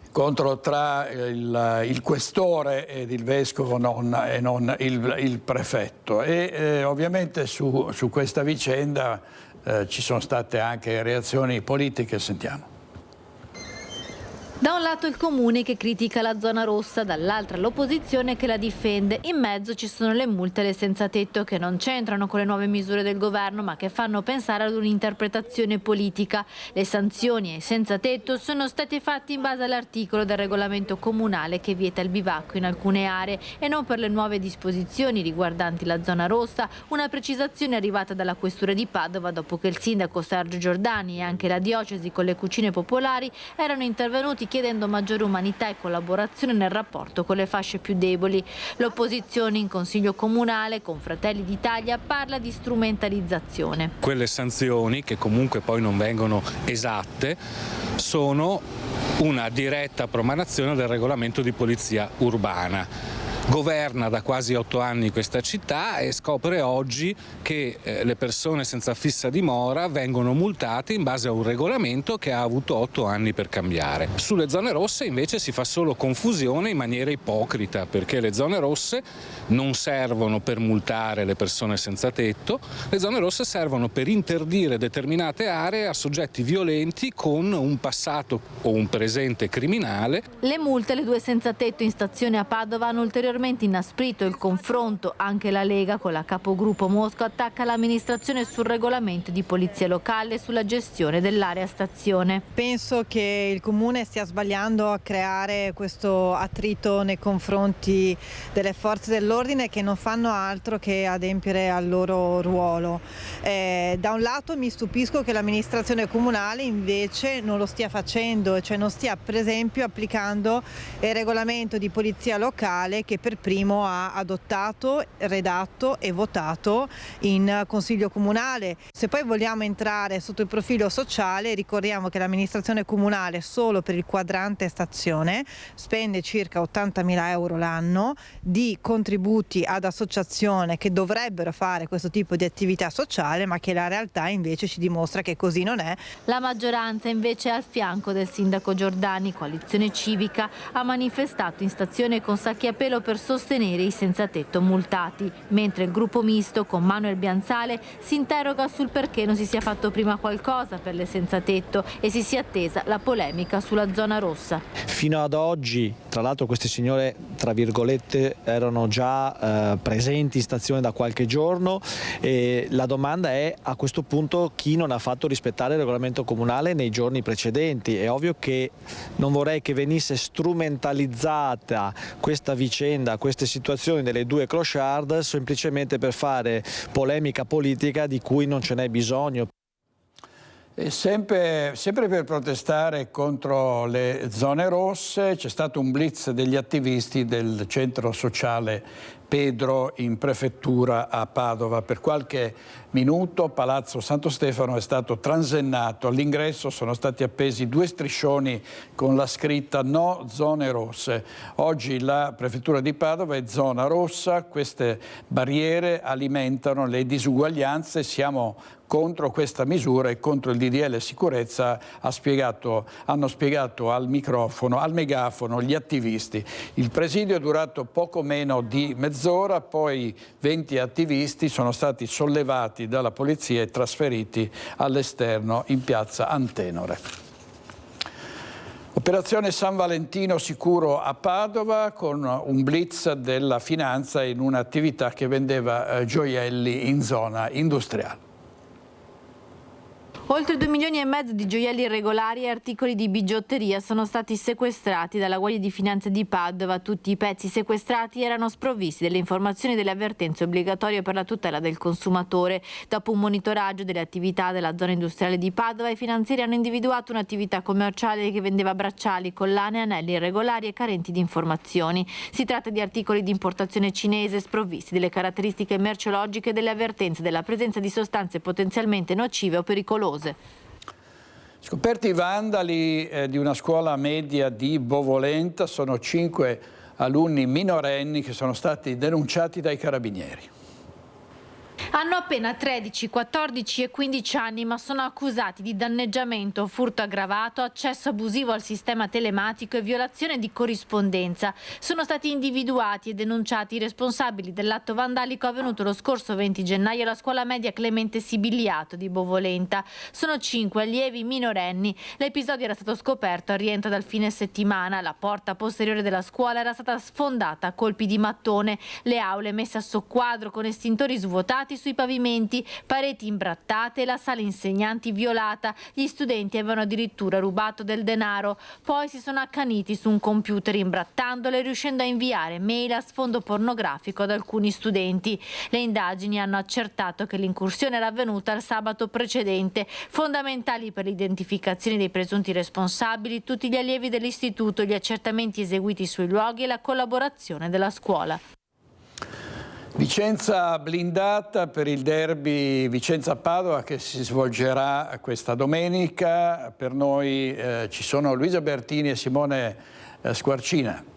Incontro tra il questore ed il vescovo e non il prefetto e ovviamente su questa vicenda ci sono state anche reazioni politiche, sentiamo. Da un lato il comune che critica la zona rossa, dall'altra l'opposizione che la difende. In mezzo ci sono le multe e le senza tetto che non c'entrano con le nuove misure del governo ma che fanno pensare ad un'interpretazione politica. Le sanzioni ai senza tetto sono state fatte in base all'articolo del regolamento comunale che vieta il bivacco in alcune aree e non per le nuove disposizioni riguardanti la zona rossa, una precisazione arrivata dalla questura di Padova dopo che il sindaco Sergio Giordani e anche la diocesi con le cucine popolari erano intervenuti chiedendo maggiore umanità e collaborazione nel rapporto con le fasce più deboli. L'opposizione in Consiglio Comunale con Fratelli d'Italia parla di strumentalizzazione. Quelle sanzioni, che comunque poi non vengono esatte, sono una diretta promanazione del regolamento di polizia urbana. Governa da quasi 8 anni questa città e scopre oggi che le persone senza fissa dimora vengono multate in base a un regolamento che ha avuto 8 anni per cambiare. Sulle zone rosse invece si fa solo confusione in maniera ipocrita, perché le zone rosse non servono per multare le persone senza tetto, le zone rosse servono per interdire determinate aree a soggetti violenti con un passato o un presente criminale. Le multe, le 2 senza tetto in stazione a Padova hanno ulteriormente inasprito il confronto. Anche la Lega con la capogruppo Mosco attacca l'amministrazione sul regolamento di polizia locale e sulla gestione dell'area stazione. Penso che il Comune stia sbagliando a creare questo attrito nei confronti delle forze dell'ordine che non fanno altro che adempiere al loro ruolo. Da un lato mi stupisco che l'amministrazione comunale invece non lo stia facendo, cioè non stia per esempio applicando il regolamento di polizia locale che per primo ha adottato, redatto e votato in Consiglio Comunale. Se poi vogliamo entrare sotto il profilo sociale, ricordiamo che l'amministrazione comunale solo per il quadrante stazione spende circa 80.000 euro l'anno di contributi ad associazioni che dovrebbero fare questo tipo di attività sociale, ma che la realtà invece ci dimostra che così non è. La maggioranza invece è al fianco del sindaco Giordani. Coalizione Civica ha manifestato in stazione con sacchi a pelo per sostenere i senza tetto multati, mentre il gruppo misto con Manuel Bianzale si interroga sul perché non si sia fatto prima qualcosa per le senza tetto e si sia attesa la polemica sulla zona rossa. Fino ad oggi, tra l'altro, queste signore, tra virgolette, erano già presenti in stazione da qualche giorno e la domanda è, a questo punto, chi non ha fatto rispettare il regolamento comunale nei giorni precedenti. È ovvio che non vorrei che venisse strumentalizzata questa vicenda accenda queste situazioni delle due clochard semplicemente per fare polemica politica di cui non ce n'è bisogno. E sempre per protestare contro le zone rosse c'è stato un blitz degli attivisti del centro sociale Pedro in prefettura a Padova. Per qualche minuto Palazzo Santo Stefano è stato transennato. All'ingresso sono stati appesi 2 striscioni con la scritta "No zone rosse". Oggi la prefettura di Padova è zona rossa. Queste barriere alimentano le disuguaglianze. Siamo contro questa misura e contro il DDL sicurezza, hanno spiegato al megafono gli attivisti. Il presidio è durato poco meno di mezz'ora, poi 20 attivisti sono stati sollevati dalla polizia e trasferiti all'esterno in piazza Antenore. Operazione San Valentino sicuro a Padova con un blitz della finanza in un'attività che vendeva gioielli in zona industriale. Oltre 2,5 milioni di gioielli irregolari e articoli di bigiotteria sono stati sequestrati dalla Guardia di Finanza di Padova. Tutti i pezzi sequestrati erano sprovvisti delle informazioni e delle avvertenze obbligatorie per la tutela del consumatore. Dopo un monitoraggio delle attività della zona industriale di Padova, i finanzieri hanno individuato un'attività commerciale che vendeva bracciali, collane e anelli irregolari e carenti di informazioni. Si tratta di articoli di importazione cinese sprovvisti delle caratteristiche merceologiche e delle avvertenze della presenza di sostanze potenzialmente nocive o pericolose. Scoperti i vandali di una scuola media di Bovolenta, sono 5 alunni minorenni che sono stati denunciati dai carabinieri. Hanno appena 13, 14 e 15 anni, ma sono accusati di danneggiamento, furto aggravato, accesso abusivo al sistema telematico e violazione di corrispondenza. Sono stati individuati e denunciati i responsabili dell'atto vandalico avvenuto lo scorso 20 gennaio alla scuola media Clemente Sibiliato di Bovolenta. Sono 5 allievi minorenni. L'episodio era stato scoperto al rientro dal fine settimana. La porta posteriore della scuola era stata sfondata a colpi di mattone, le aule messe a soqquadro con estintori svuotati sui pavimenti, pareti imbrattate e la sala insegnanti violata. Gli studenti avevano addirittura rubato del denaro. Poi si sono accaniti su un computer imbrattandolo e riuscendo a inviare mail a sfondo pornografico ad alcuni studenti. Le indagini hanno accertato che l'incursione era avvenuta il sabato precedente. Fondamentali per l'identificazione dei presunti responsabili tutti gli allievi dell'istituto, gli accertamenti eseguiti sui luoghi e la collaborazione della scuola. Vicenza blindata per il derby Vicenza-Padova che si svolgerà questa domenica. Per noi ci sono Luisa Bertini e Simone Squarcina.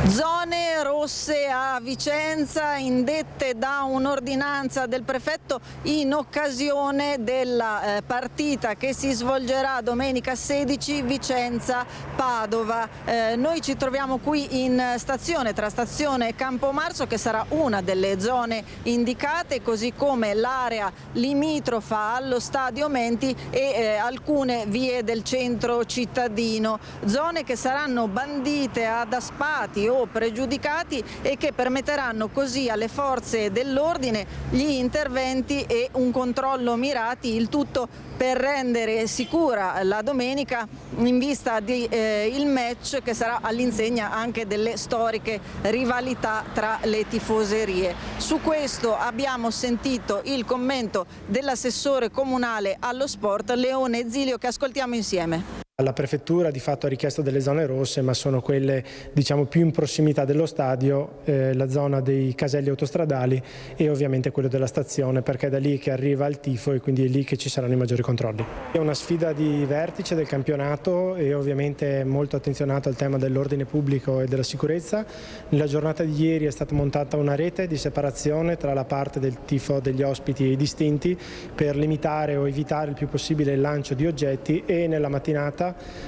Zone rosse a Vicenza indette da un'ordinanza del prefetto in occasione della partita che si svolgerà domenica 16 Vicenza-Padova. Noi ci troviamo qui in stazione, tra stazione Campomarzo, che sarà una delle zone indicate, così come l'area limitrofa allo stadio Menti e alcune vie del centro cittadino. Zone che saranno bandite ad aspati o pregiudicati e che permetteranno così alle forze dell'ordine gli interventi e un controllo mirati, il tutto per rendere sicura la domenica in vista di il match che sarà all'insegna anche delle storiche rivalità tra le tifoserie. Su questo abbiamo sentito il commento dell'assessore comunale allo sport Leone Zilio, che ascoltiamo insieme. La prefettura di fatto ha richiesto delle zone rosse, ma sono quelle diciamo più in prossimità dello stadio, la zona dei caselli autostradali e ovviamente quello della stazione, perché è da lì che arriva il tifo e quindi è lì che ci saranno i maggiori controlli. È una sfida di vertice del campionato e ovviamente molto attenzionato al tema dell'ordine pubblico e della sicurezza. Nella giornata di ieri è stata montata una rete di separazione tra la parte del tifo degli ospiti e i distinti per limitare o evitare il più possibile il lancio di oggetti, e nella mattinata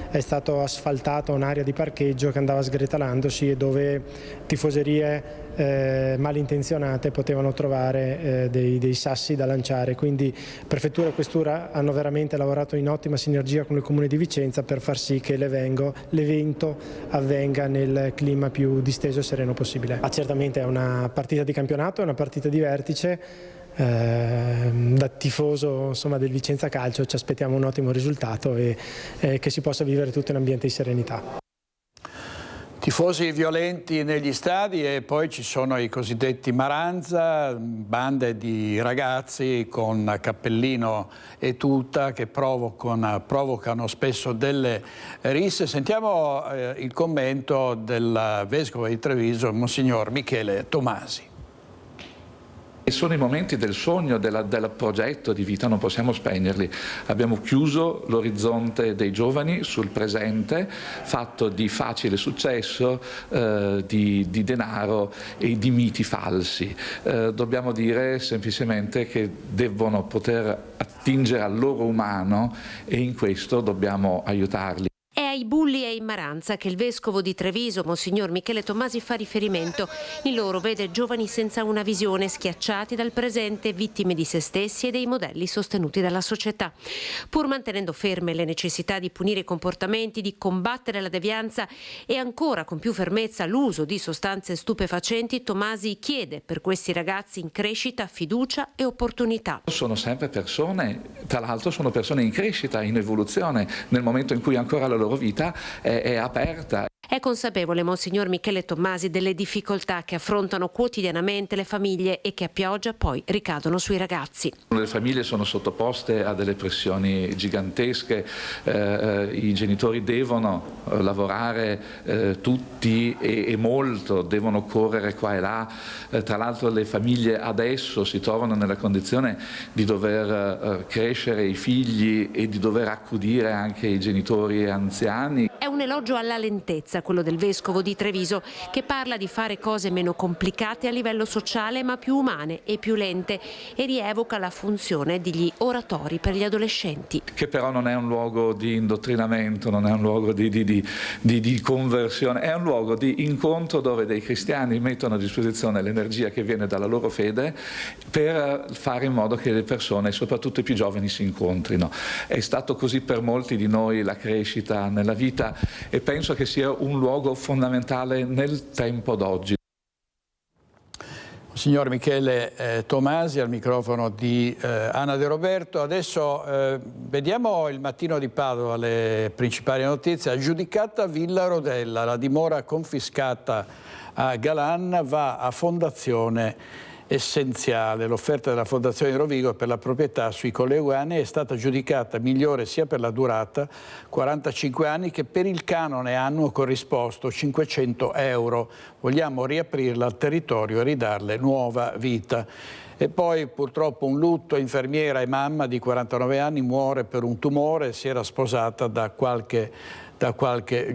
è stato asfaltato un'area di parcheggio che andava sgretolandosi e dove tifoserie malintenzionate potevano trovare dei sassi da lanciare. Quindi prefettura e questura hanno veramente lavorato in ottima sinergia con il comune di Vicenza per far sì che l'evento avvenga nel clima più disteso e sereno possibile. Certamente è una partita di campionato, è una partita di vertice. Da tifoso del Vicenza Calcio ci aspettiamo un ottimo risultato e che si possa vivere tutto in ambiente di serenità. Tifosi violenti negli stadi e poi ci sono i cosiddetti maranza, bande di ragazzi con cappellino e tuta che provocano spesso delle risse. Sentiamo il commento del vescovo di Treviso, Monsignor Michele Tomasi. Sono i momenti del sogno, del progetto di vita, non possiamo spegnerli. Abbiamo chiuso l'orizzonte dei giovani sul presente, fatto di facile successo, di denaro e di miti falsi. Dobbiamo dire semplicemente che devono poter attingere al loro umano e in questo dobbiamo aiutarli. È ai bulli e ai maranza che il vescovo di Treviso, Monsignor Michele Tomasi, fa riferimento. In loro vede giovani senza una visione, schiacciati dal presente, vittime di se stessi e dei modelli sostenuti dalla società. Pur mantenendo ferme le necessità di punire i comportamenti, di combattere la devianza e ancora con più fermezza l'uso di sostanze stupefacenti, Tomasi chiede per questi ragazzi in crescita fiducia e opportunità. Sono sempre persone, tra l'altro sono persone in crescita, in evoluzione, nel momento in cui ancora la loro vita è aperta. È consapevole Monsignor Michele Tomasi delle difficoltà che affrontano quotidianamente le famiglie e che a pioggia poi ricadono sui ragazzi. Le famiglie sono sottoposte a delle pressioni gigantesche, i genitori devono lavorare tutti e molto, devono correre qua e là. Tra l'altro le famiglie adesso si trovano nella condizione di dover crescere i figli e di dover accudire anche i genitori anziani. È un elogio alla lentezza, quello del vescovo di Treviso, che parla di fare cose meno complicate a livello sociale ma più umane e più lente e rievoca la funzione degli oratori per gli adolescenti. Che però non è un luogo di indottrinamento, non è un luogo di conversione, è un luogo di incontro dove dei cristiani mettono a disposizione l'energia che viene dalla loro fede per fare in modo che le persone, soprattutto i più giovani, si incontrino. È stato così per molti di noi la crescita nella vita e penso che sia un luogo fondamentale nel tempo d'oggi. Signor Michele Tomasi al microfono di Anna De Roberto. Adesso vediamo il Mattino di Padova, le principali notizie. Aggiudicata Villa Rodella, la dimora confiscata a Galan va a Fondazione Essenziale. L'offerta della Fondazione di Rovigo per la proprietà sui Colleugani è stata giudicata migliore sia per la durata, 45 anni, che per il canone annuo corrisposto, 500 euro. Vogliamo riaprirla al territorio e ridarle nuova vita. E poi purtroppo un lutto, infermiera e mamma di 49 anni muore per un tumore, si era sposata da qualche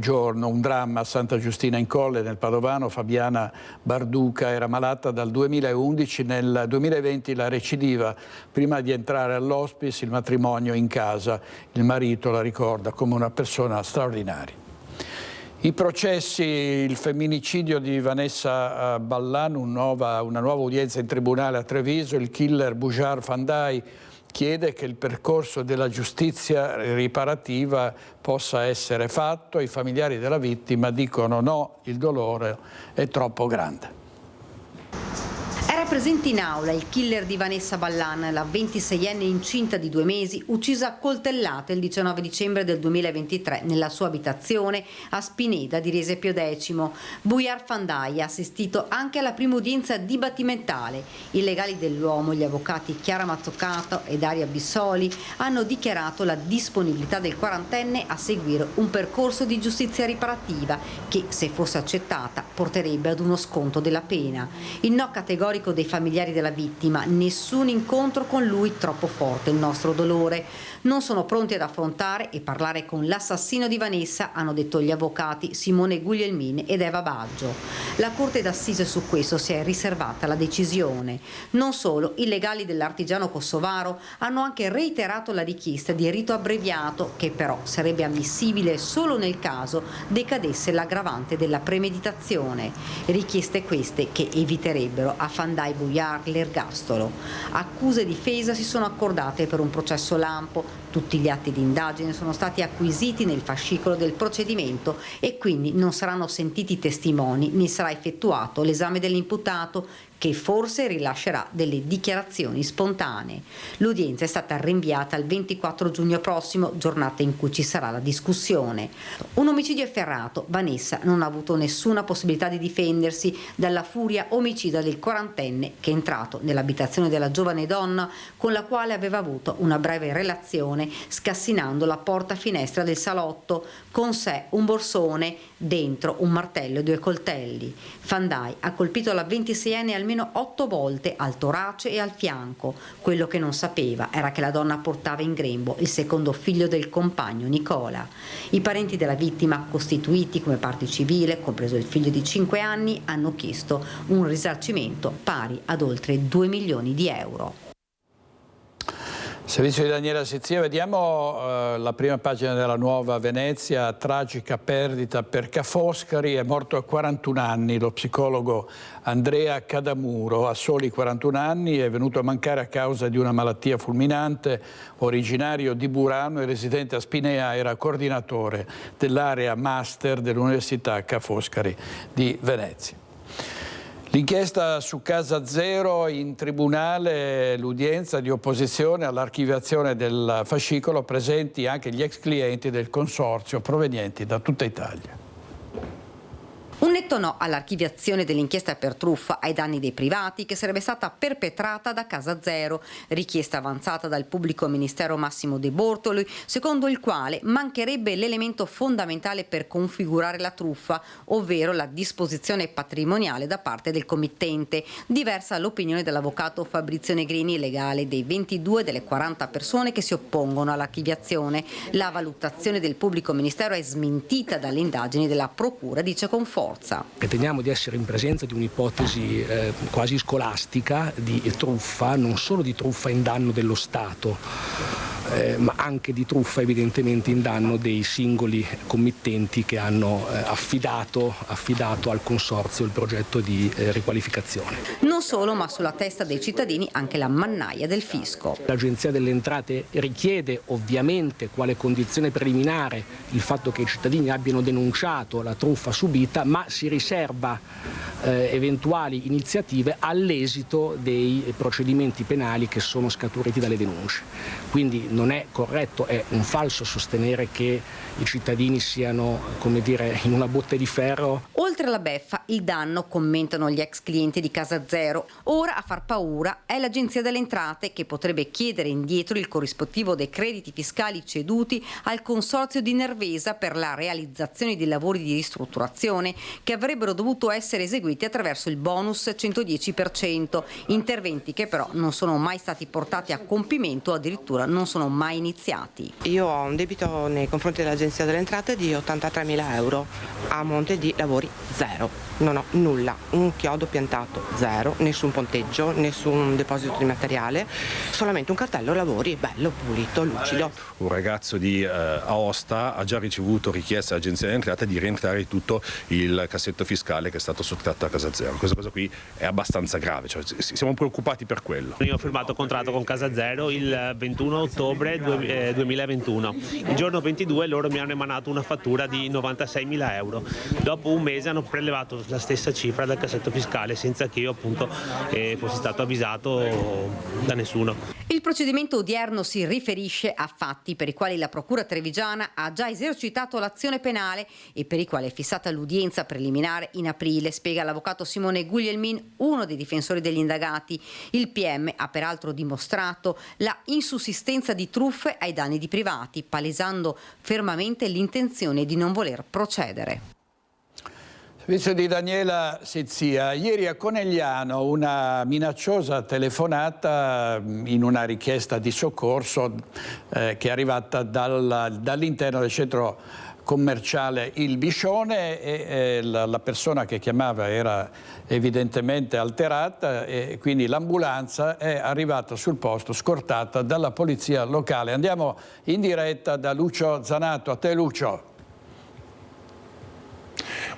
giorno. Un dramma a Santa Giustina in Colle, nel Padovano. Fabiana Barduca era malata dal 2011, nel 2020 la recidiva. Prima di entrare all'hospice il matrimonio in casa, il marito la ricorda come una persona straordinaria. I processi, il femminicidio di Vanessa Ballan, una nuova udienza in tribunale a Treviso, il killer Bujar Fandai chiede che il percorso della giustizia riparativa possa essere fatto. I familiari della vittima dicono no, il dolore è troppo grande. Era presente in aula il killer di Vanessa Ballan, la 26enne incinta di 2 mesi, uccisa a coltellate il 19 dicembre del 2023 nella sua abitazione a Spineda di Resepio X. Bujar Fandai ha assistito anche alla prima udienza dibattimentale. I legali dell'uomo, gli avvocati Chiara Mazzucato e Daria Bissoli, hanno dichiarato la disponibilità del quarantenne a seguire un percorso di giustizia riparativa che, se fosse accettata, porterebbe ad uno sconto della pena. Il no categorico dei familiari della vittima: nessun incontro con lui troppo forte, il nostro dolore. Non sono pronti ad affrontare e parlare con l'assassino di Vanessa, hanno detto gli avvocati Simone Guglielmin ed Eva Baggio. La Corte d'Assise su questo si è riservata la decisione. Non solo, i legali dell'artigiano kosovaro hanno anche reiterato la richiesta di rito abbreviato, che però sarebbe ammissibile solo nel caso decadesse l'aggravante della premeditazione. Richieste queste che eviterebbero a Fandai Bujar l'ergastolo. Accuse e difesa si sono accordate per un processo lampo. Tutti gli atti di indagine sono stati acquisiti nel fascicolo del procedimento e quindi non saranno sentiti testimoni né sarà effettuato l'esame dell'imputato, che forse rilascerà delle dichiarazioni spontanee. L'udienza è stata rinviata al 24 giugno prossimo, giornata in cui ci sarà la discussione. Un omicidio efferrato. Vanessa non ha avuto nessuna possibilità di difendersi dalla furia omicida del 40enne che è entrato nell'abitazione della giovane donna con la quale aveva avuto una breve relazione, scassinando la porta finestra del salotto, con sé un borsone, dentro un martello e 2 coltelli. Fandai ha colpito la 26enne almeno 8 volte al torace e al fianco. Quello che non sapeva era che la donna portava in grembo il secondo figlio del compagno, Nicola. I parenti della vittima, costituiti come parte civile, compreso il figlio di 5 anni, hanno chiesto un risarcimento pari ad oltre 2 milioni di euro. Servizio di Daniela Sizia, vediamo la prima pagina della Nuova Venezia. Tragica perdita per Ca' Foscari, è morto a 41 anni lo psicologo Andrea Cadamuro. A soli 41 anni è venuto a mancare a causa di una malattia fulminante. Originario di Burano e residente a Spinea, era coordinatore dell'area master dell'Università Ca' Foscari di Venezia. L'inchiesta su Casa Zero, in tribunale l'udienza di opposizione all'archiviazione del fascicolo, presenti anche gli ex clienti del consorzio provenienti da tutta Italia. Un netto no all'archiviazione dell'inchiesta per truffa ai danni dei privati che sarebbe stata perpetrata da Casa Zero, richiesta avanzata dal pubblico ministero Massimo De Bortoli, secondo il quale mancherebbe l'elemento fondamentale per configurare la truffa, ovvero la disposizione patrimoniale da parte del committente. Diversa l'opinione dell'avvocato Fabrizio Negrini, legale dei 22 delle 40 persone che si oppongono all'archiviazione. La valutazione del pubblico ministero è smentita dalle indagini della procura, dice con forza. Riteniamo di essere in presenza di un'ipotesi quasi scolastica di truffa, non solo di truffa in danno dello Stato, ma anche di truffa evidentemente in danno dei singoli committenti che hanno affidato al consorzio il progetto di riqualificazione. Non solo, ma sulla testa dei cittadini anche la mannaia del fisco. L'Agenzia delle Entrate richiede ovviamente quale condizione preliminare il fatto che i cittadini abbiano denunciato la truffa subita, ma si riserva eventuali iniziative all'esito dei procedimenti penali che sono scaturiti dalle denunce. Quindi non è corretto, è un falso sostenere che i cittadini siano, come dire, in una botte di ferro. Oltre alla beffa, il danno, commentano gli ex clienti di Casa Zero. Ora a far paura è l'Agenzia delle Entrate, che potrebbe chiedere indietro il corrispettivo dei crediti fiscali ceduti al consorzio di Nervesa per la realizzazione di lavori di ristrutturazione che avrebbero dovuto essere eseguiti attraverso il bonus 110%, interventi che però non sono mai stati portati a compimento o addirittura non sono mai iniziati. Io ho un debito nei confronti dell'Agenzia delle Entrate di 83.000 euro a monte di lavori zero. Non ho nulla, un chiodo piantato zero, nessun ponteggio, nessun deposito di materiale, solamente un cartello lavori bello, pulito, lucido. Un ragazzo di Aosta ha già ricevuto richiesta dall'Agenzia delle Entrate di rientrare tutto il cassetto fiscale che è stato sottratto a Casa Zero. Questa cosa qui è abbastanza grave, cioè, siamo preoccupati per quello. Io ho firmato contratto con Casa Zero il 21 ottobre 2021. Il giorno 22 loro mi hanno emanato una fattura di 96.000 euro. Dopo un mese hanno prelevato la stessa cifra dal cassetto fiscale senza che io appunto fossi stato avvisato da nessuno. Il procedimento odierno si riferisce a fatti per i quali la Procura trevigiana ha già esercitato l'azione penale e per i quali è fissata l'udienza preliminare in aprile, spiega l'avvocato Simone Guglielmin, uno dei difensori degli indagati. Il PM ha peraltro dimostrato la insussistenza di truffe ai danni di privati, palesando fermamente l'intenzione di non voler procedere. Servizio di Daniela Sizia. Ieri a Conegliano una minacciosa telefonata in una richiesta di soccorso che è arrivata dall'interno del centro commerciale Il Biscione e la persona che chiamava era evidentemente alterata e quindi l'ambulanza è arrivata sul posto scortata dalla polizia locale. Andiamo in diretta da Lucio Zanato. A te Lucio.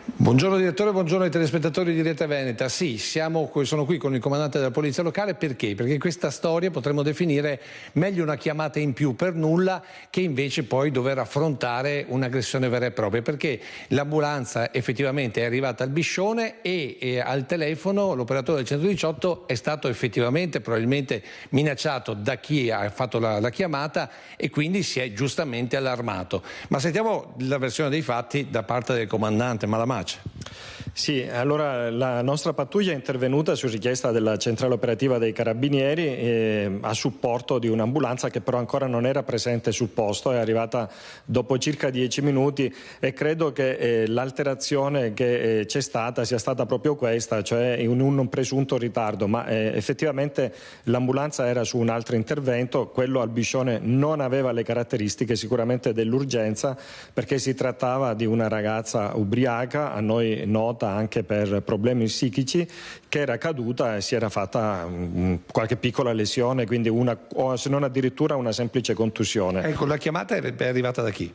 Buongiorno direttore, buongiorno ai telespettatori di Rete Veneta. Sì, sono qui con il comandante della Polizia Locale. Perché? Perché questa storia potremmo definire meglio una chiamata in più per nulla che invece poi dover affrontare un'aggressione vera e propria, perché l'ambulanza effettivamente è arrivata al Biscione e al telefono l'operatore del 118 è stato effettivamente probabilmente minacciato da chi ha fatto la chiamata e quindi si è giustamente allarmato. Ma sentiamo la versione dei fatti da parte del comandante Malamace. Sì, allora la nostra pattuglia è intervenuta su richiesta della centrale operativa dei Carabinieri a supporto di un'ambulanza che però ancora non era presente sul posto, è arrivata dopo circa 10 minuti e credo che l'alterazione che c'è stata sia stata proprio questa, cioè un presunto ritardo, ma effettivamente l'ambulanza era su un altro intervento, quello al Biscione non aveva le caratteristiche sicuramente dell'urgenza perché si trattava di una ragazza ubriaca, a noi nota anche per problemi psichici, che era caduta e si era fatta qualche piccola lesione, quindi o se non addirittura una semplice contusione. Ecco, la chiamata è arrivata da chi?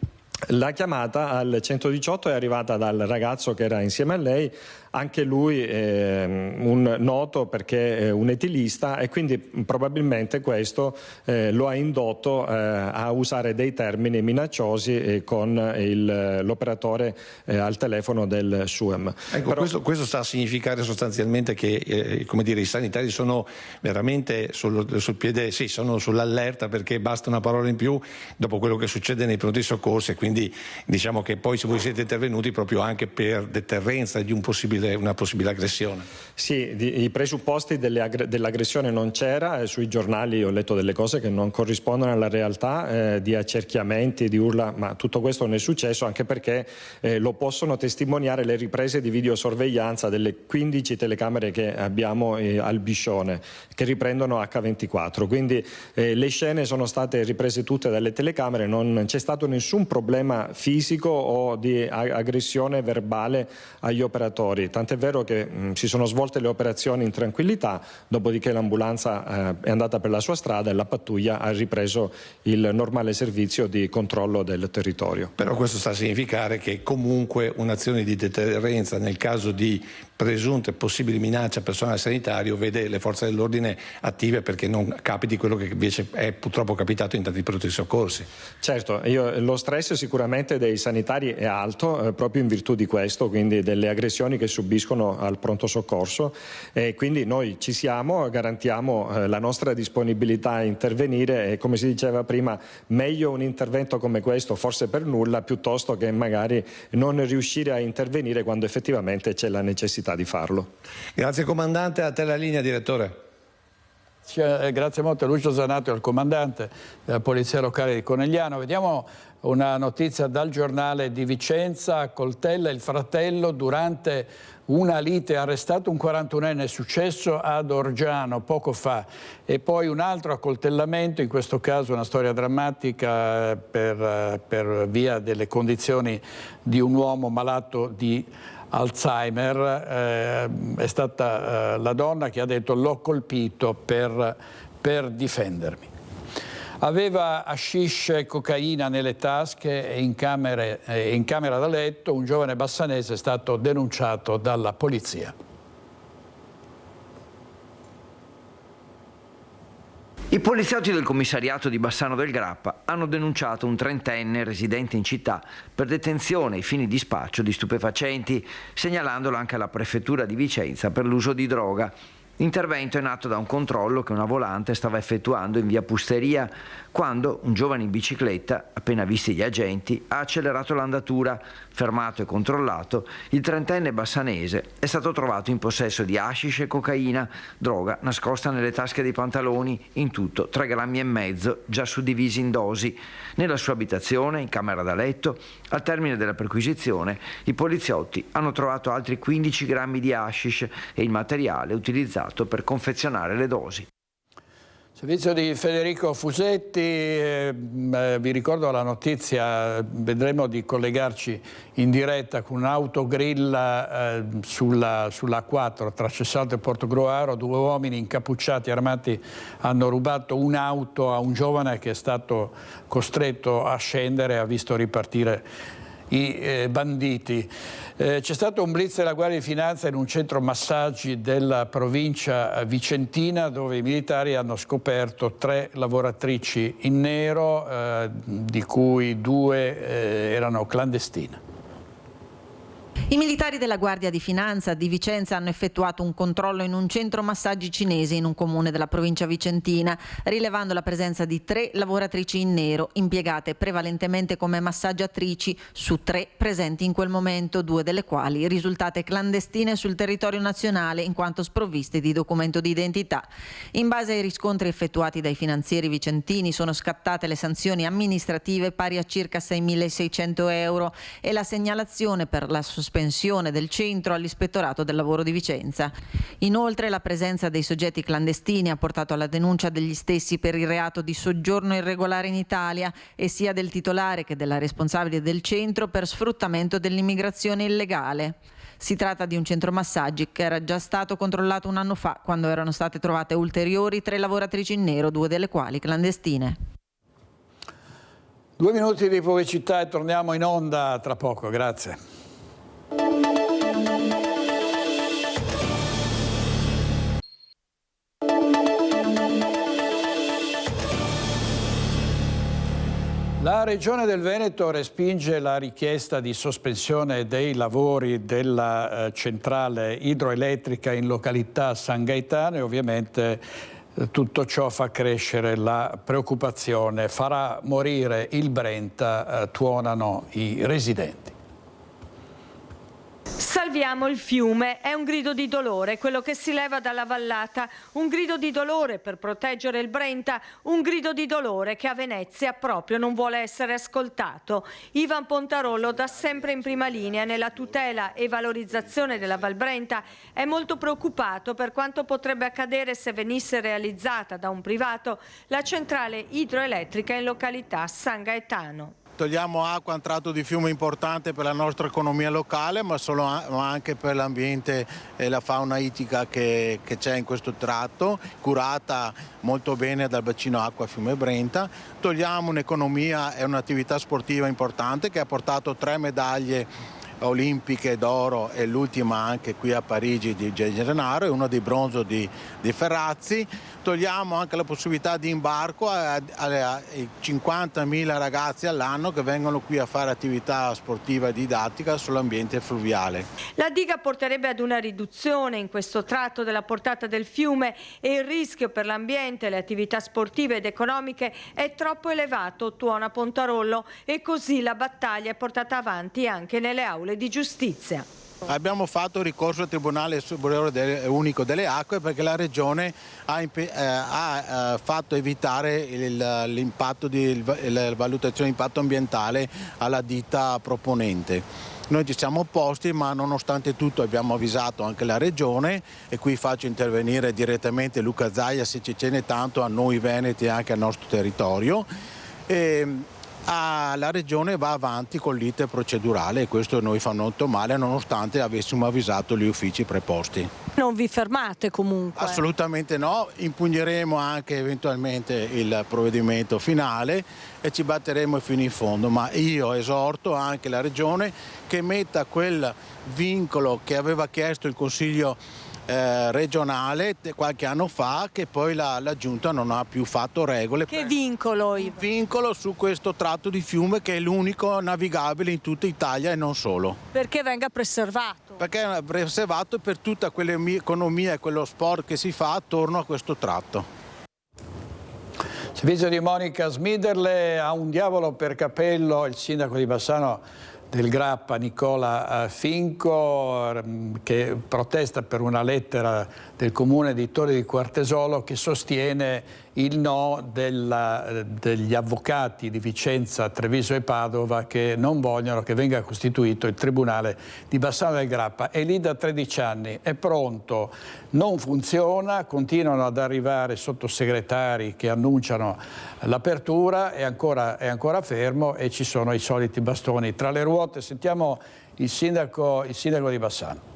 La chiamata al 118 è arrivata dal ragazzo che era insieme a lei, anche lui un noto perché è un etilista e quindi probabilmente questo lo ha indotto a usare dei termini minacciosi con l'operatore al telefono del SUEM. Ecco, però questo sta a significare sostanzialmente che come dire, i sanitari sono veramente sul piede, sì, sono sull'allerta, perché basta una parola in più dopo quello che succede nei pronti soccorsi, e quindi diciamo che poi voi siete intervenuti proprio anche per deterrenza di una possibile aggressione. Sì, i presupposti dell'aggressione non c'era, sui giornali ho letto delle cose che non corrispondono alla realtà, di accerchiamenti, di urla, ma tutto questo non è successo, anche perché lo possono testimoniare le riprese di videosorveglianza delle 15 telecamere che abbiamo al Biscione, che riprendono H24, quindi le scene sono state riprese tutte dalle telecamere, non c'è stato nessun problema fisico o di aggressione verbale agli operatori, tant'è vero che si sono svolte le operazioni in tranquillità, dopodiché l'ambulanza è andata per la sua strada e la pattuglia ha ripreso il normale servizio di controllo del territorio. Però questo sta a significare che comunque un'azione di deterrenza nel caso di presunte possibili minacce al personale sanitario vede le forze dell'ordine attive, perché non capiti quello che invece è purtroppo capitato in tanti pronti soccorsi. Certo, lo stress sicuramente dei sanitari è alto proprio in virtù di questo, quindi delle aggressioni che subiscono al pronto soccorso, e quindi noi ci siamo, garantiamo la nostra disponibilità a intervenire, e come si diceva prima meglio un intervento come questo forse per nulla piuttosto che magari non riuscire a intervenire quando effettivamente c'è la necessità di farlo. Grazie comandante, a te la linea direttore. Grazie molto a Lucio Zanato, il comandante della Polizia Locale di Conegliano. Vediamo una notizia dal giornale di Vicenza. Coltella il fratello durante una lite, arrestato un 41enne, successo ad Orgiano poco fa, e poi un altro accoltellamento, in questo caso una storia drammatica per via delle condizioni di un uomo malato di Alzheimer. È stata la donna che ha detto: l'ho colpito per difendermi. Aveva hashish e cocaina nelle tasche e in camera da letto. Un giovane bassanese è stato denunciato dalla polizia. I poliziotti del commissariato di Bassano del Grappa hanno denunciato un trentenne residente in città per detenzione ai fini di spaccio di stupefacenti, segnalandolo anche alla prefettura di Vicenza per l'uso di droga. L'intervento è nato da un controllo che una volante stava effettuando in via Pusteria, quando un giovane in bicicletta, appena visti gli agenti, ha accelerato l'andatura. Fermato e controllato, il trentenne bassanese è stato trovato in possesso di hashish e cocaina, droga nascosta nelle tasche dei pantaloni, in tutto 3,5 grammi, già suddivisi in dosi. Nella sua abitazione, in camera da letto, al termine della perquisizione, i poliziotti hanno trovato altri 15 grammi di hashish e il materiale utilizzato per confezionare le dosi. Servizio di Federico Fusetti, vi ricordo la notizia, vedremo di collegarci in diretta con un'autogrill sulla A4 tra Cessalto e Portogruaro. 2 uomini incappucciati armati hanno rubato un'auto a un giovane che è stato costretto a scendere e ha visto ripartire i banditi. C'è stato un blitz della Guardia di Finanza in un centro massaggi della provincia vicentina, dove i militari hanno scoperto 3 lavoratrici in nero, di cui 2 erano clandestine. I militari della Guardia di Finanza di Vicenza hanno effettuato un controllo in un centro massaggi cinese in un comune della provincia vicentina, rilevando la presenza di 3 lavoratrici in nero, impiegate prevalentemente come massaggiatrici, su 3 presenti in quel momento, 2 delle quali risultate clandestine sul territorio nazionale in quanto sprovviste di documento di identità. In base ai riscontri effettuati dai finanzieri vicentini sono scattate le sanzioni amministrative pari a circa 6.600 euro e la segnalazione per la sospensione del centro all'Ispettorato del Lavoro di Vicenza. Inoltre la presenza dei soggetti clandestini ha portato alla denuncia degli stessi per il reato di soggiorno irregolare in Italia e sia del titolare che della responsabile del centro per sfruttamento dell'immigrazione illegale. Si tratta di un centro massaggi che era già stato controllato un anno fa, quando erano state trovate ulteriori 3 lavoratrici in nero, 2 delle quali clandestine. 2 minuti di pubblicità e torniamo in onda tra poco, grazie. La Regione del Veneto respinge la richiesta di sospensione dei lavori della centrale idroelettrica in località San Gaetano e ovviamente tutto ciò fa crescere la preoccupazione. Farà morire il Brenta, tuonano i residenti. Salviamo il fiume, è un grido di dolore, quello che si leva dalla vallata, un grido di dolore per proteggere il Brenta, un grido di dolore che a Venezia proprio non vuole essere ascoltato. Ivan Pontarollo, da sempre in prima linea nella tutela e valorizzazione della Val Brenta, è molto preoccupato per quanto potrebbe accadere se venisse realizzata da un privato la centrale idroelettrica in località San Gaetano. Togliamo acqua a un tratto di fiume importante per la nostra economia locale, ma anche per l'ambiente e la fauna ittica che c'è in questo tratto, curata molto bene dal bacino acqua fiume Brenta. Togliamo un'economia e un'attività sportiva importante che ha portato 3 medaglie olimpiche d'oro e l'ultima anche qui a Parigi di Gigi Renaro e uno di bronzo di Ferrazzi. Togliamo anche la possibilità di imbarco ai 50.000 ragazzi all'anno che vengono qui a fare attività sportiva e didattica sull'ambiente fluviale. La diga porterebbe ad una riduzione in questo tratto della portata del fiume e il rischio per l'ambiente, le attività sportive ed economiche è troppo elevato, tuona Pontarollo, e così la battaglia è portata avanti anche nelle aule di giustizia. Abbiamo fatto ricorso al Tribunale Superiore Unico delle Acque perché la Regione ha fatto evitare l'impatto la valutazione di impatto ambientale alla ditta proponente. Noi ci siamo opposti, ma nonostante tutto abbiamo avvisato anche la Regione e qui faccio intervenire direttamente Luca Zaia se ci tiene tanto a noi veneti e anche al nostro territorio. La Regione va avanti con l'iter procedurale e questo noi fa molto male nonostante avessimo avvisato gli uffici preposti. Non vi fermate comunque? Assolutamente no, impugneremo anche eventualmente il provvedimento finale e ci batteremo fino in fondo, ma io esorto anche la Regione che metta quel vincolo che aveva chiesto il Consiglio regionale qualche anno fa, che poi la Giunta non ha più fatto regole. Che vincolo? Un vincolo su questo tratto di fiume che è l'unico navigabile in tutta Italia e non solo. Perché venga preservato? Perché è preservato per tutta quell'economia e quello sport che si fa attorno a questo tratto. Servizio di Monica Smiderle. Ha un diavolo per capello il sindaco di Bassano del Grappa, Nicola Finco, che protesta per una lettera del comune di Torre di Quartesolo che sostiene il no degli avvocati di Vicenza, Treviso e Padova che non vogliono che venga costituito il Tribunale di Bassano del Grappa. È lì da 13 anni, è pronto, non funziona, continuano ad arrivare sottosegretari che annunciano l'apertura, è ancora fermo e ci sono i soliti bastoni tra le ruote. Sentiamo il sindaco di Bassano.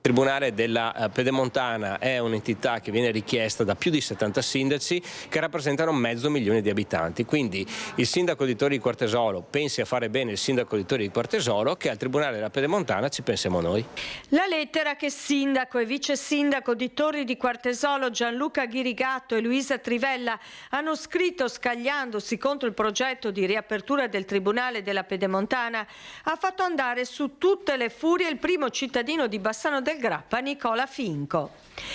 Il Tribunale della Pedemontana è un'entità che viene richiesta da più di 70 sindaci che rappresentano 500.000 di abitanti, quindi il sindaco di Torri di Quartesolo pensi a fare bene il sindaco di Torri di Quartesolo, che al Tribunale della Pedemontana ci pensiamo noi. La lettera che sindaco e vice sindaco di Torri di Quartesolo Gianluca Ghirigatto e Luisa Trivella hanno scritto scagliandosi contro il progetto di riapertura del Tribunale della Pedemontana ha fatto andare su tutte le furie il primo cittadino di Bassano del Grappa, Nicola Finco.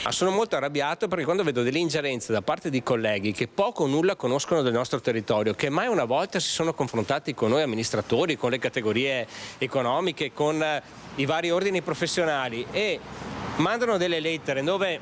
Sono molto arrabbiato perché quando vedo delle ingerenze da parte di colleghi che poco o nulla conoscono del nostro territorio, che mai una volta si sono confrontati con noi amministratori, con le categorie economiche, con i vari ordini professionali e mandano delle lettere dove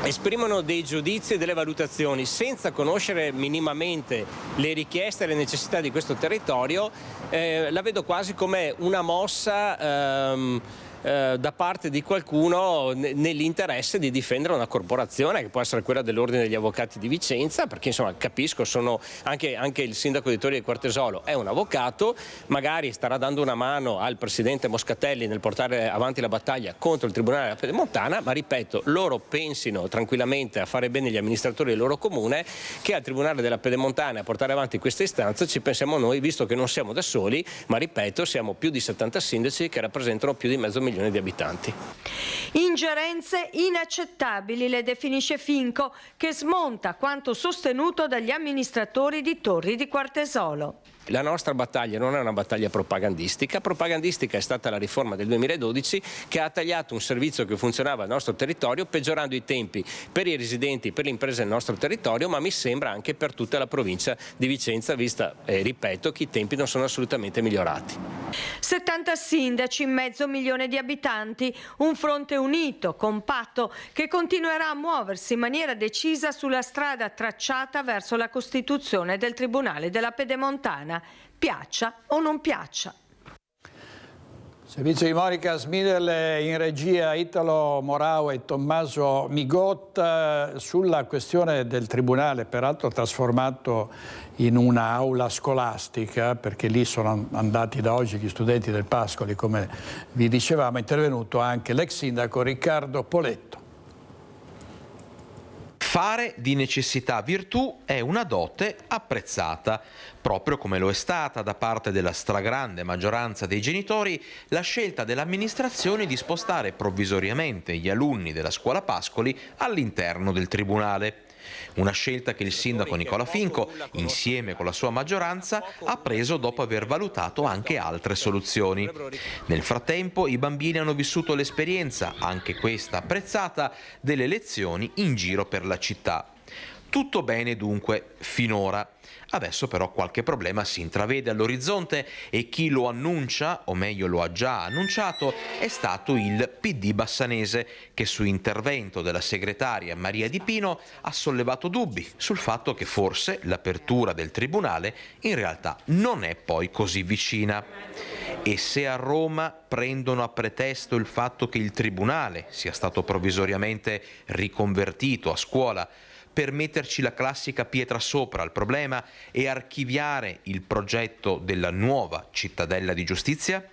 esprimono dei giudizi e delle valutazioni senza conoscere minimamente le richieste e le necessità di questo territorio, la vedo quasi come una mossa da parte di qualcuno nell'interesse di difendere una corporazione che può essere quella dell'Ordine degli Avvocati di Vicenza, perché insomma capisco, sono anche il sindaco di Torri di Quartesolo è un avvocato, magari starà dando una mano al presidente Moscatelli nel portare avanti la battaglia contro il Tribunale della Pedemontana, ma ripeto, loro pensino tranquillamente a fare bene gli amministratori del loro comune, che al Tribunale della Pedemontana a portare avanti questa istanza ci pensiamo noi, visto che non siamo da soli, ma ripeto, siamo più di 70 sindaci che rappresentano più di 500.000 di abitanti. Ingerenze inaccettabili, le definisce Finco, che smonta quanto sostenuto dagli amministratori di Torri di Quartesolo. La nostra battaglia non è una battaglia propagandistica è stata la riforma del 2012 che ha tagliato un servizio che funzionava al nostro territorio, peggiorando i tempi per i residenti, per le imprese del nostro territorio, ma mi sembra anche per tutta la provincia di Vicenza, vista, ripeto, che i tempi non sono assolutamente migliorati. 70 sindaci, 500.000 di abitanti, un fronte unito, compatto, che continuerà a muoversi in maniera decisa sulla strada tracciata verso la costituzione del Tribunale della Pedemontana, piaccia o non piaccia. Servizio di Monica Smiderle, in regia Italo Morao e Tommaso Migotta. Sulla questione del Tribunale, peraltro trasformato in un'aula scolastica, perché lì sono andati da oggi gli studenti del Pascoli, come vi dicevamo, è intervenuto anche l'ex sindaco Riccardo Poletto. Fare di necessità virtù è una dote apprezzata, proprio come lo è stata da parte della stragrande maggioranza dei genitori la scelta dell'amministrazione di spostare provvisoriamente gli alunni della scuola Pascoli all'interno del Tribunale. Una scelta che il sindaco Nicola Finco, insieme con la sua maggioranza, ha preso dopo aver valutato anche altre soluzioni. Nel frattempo i bambini hanno vissuto l'esperienza, anche questa apprezzata, delle lezioni in giro per la città. Tutto bene dunque finora. Adesso però qualche problema si intravede all'orizzonte e chi lo annuncia, o meglio lo ha già annunciato, è stato il PD bassanese, che su intervento della segretaria Maria Di Pino ha sollevato dubbi sul fatto che forse l'apertura del Tribunale in realtà non è poi così vicina. E se a Roma prendono a pretesto il fatto che il Tribunale sia stato provvisoriamente riconvertito a scuola per metterci la classica pietra sopra al problema e archiviare il progetto della nuova cittadella di giustizia?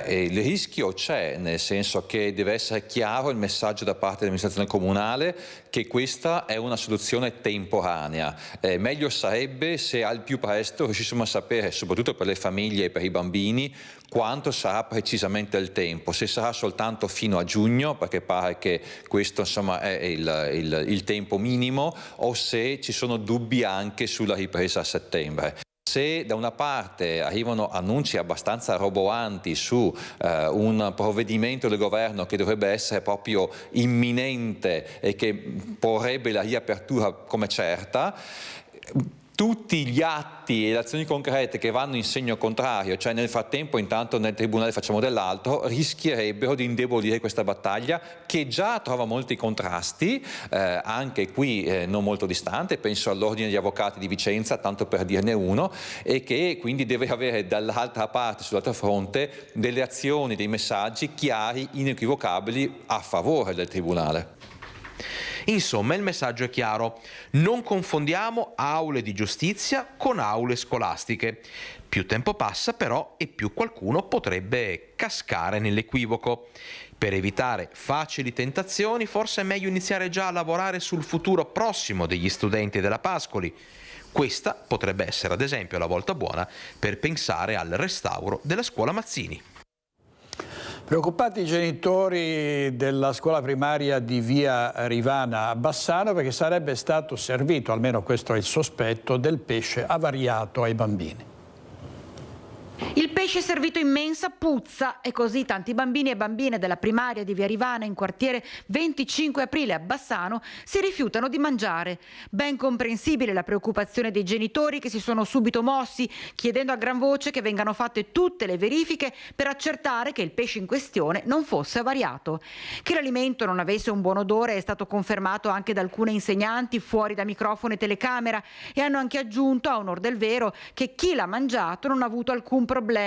Il rischio c'è, nel senso che deve essere chiaro il messaggio da parte dell'amministrazione comunale che questa è una soluzione temporanea. Meglio sarebbe se al più presto riuscissimo a sapere, soprattutto per le famiglie e per i bambini, quanto sarà precisamente il tempo, se sarà soltanto fino a giugno, perché pare che questo insomma è il tempo minimo, o se ci sono dubbi anche sulla ripresa a settembre. Se da una parte arrivano annunci abbastanza roboanti su un provvedimento del governo che dovrebbe essere proprio imminente e che porrebbe la riapertura come certa, tutti gli atti e le azioni concrete che vanno in segno contrario, cioè nel frattempo intanto nel Tribunale facciamo dell'altro, rischierebbero di indebolire questa battaglia che già trova molti contrasti, anche qui non molto distante, penso all'Ordine degli Avvocati di Vicenza, tanto per dirne uno, e che quindi deve avere dall'altra parte, sull'altro fronte, delle azioni, dei messaggi chiari, inequivocabili a favore del Tribunale. Insomma, il messaggio è chiaro: non confondiamo aule di giustizia con aule scolastiche. Più tempo passa però e più qualcuno potrebbe cascare nell'equivoco. Per evitare facili tentazioni, forse è meglio iniziare già a lavorare sul futuro prossimo degli studenti della Pascoli. Questa potrebbe essere ad esempio la volta buona per pensare al restauro della scuola Mazzini. Preoccupati i genitori della scuola primaria di via Rivana a Bassano perché sarebbe stato servito, almeno questo è il sospetto, del pesce avariato ai bambini. Il pesce servito in mensa puzza e così tanti bambini e bambine della primaria di via Rivana in quartiere 25 aprile a Bassano si rifiutano di mangiare. Ben comprensibile la preoccupazione dei genitori che si sono subito mossi chiedendo a gran voce che vengano fatte tutte le verifiche per accertare che il pesce in questione non fosse avariato. Che l'alimento non avesse un buon odore è stato confermato anche da alcune insegnanti fuori da microfono e telecamera e hanno anche aggiunto a onor del vero che chi l'ha mangiato non ha avuto alcun problema.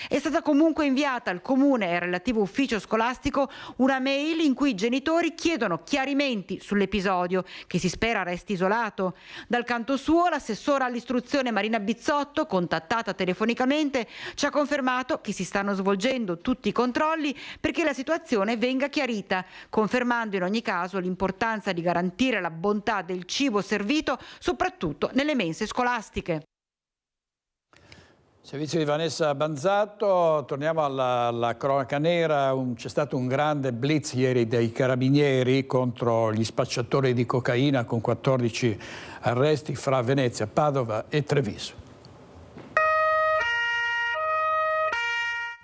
È stata comunque inviata al comune e al relativo ufficio scolastico una mail in cui i genitori chiedono chiarimenti sull'episodio, che si spera resti isolato. Dal canto suo, l'assessora all'istruzione Marina Bizzotto, contattata telefonicamente, ci ha confermato che si stanno svolgendo tutti i controlli perché la situazione venga chiarita, confermando in ogni caso l'importanza di garantire la bontà del cibo servito, soprattutto nelle mense scolastiche. Servizio di Vanessa Banzatto, torniamo alla cronaca nera. C'è stato un grande blitz ieri dei carabinieri contro gli spacciatori di cocaina con 14 arresti fra Venezia, Padova e Treviso.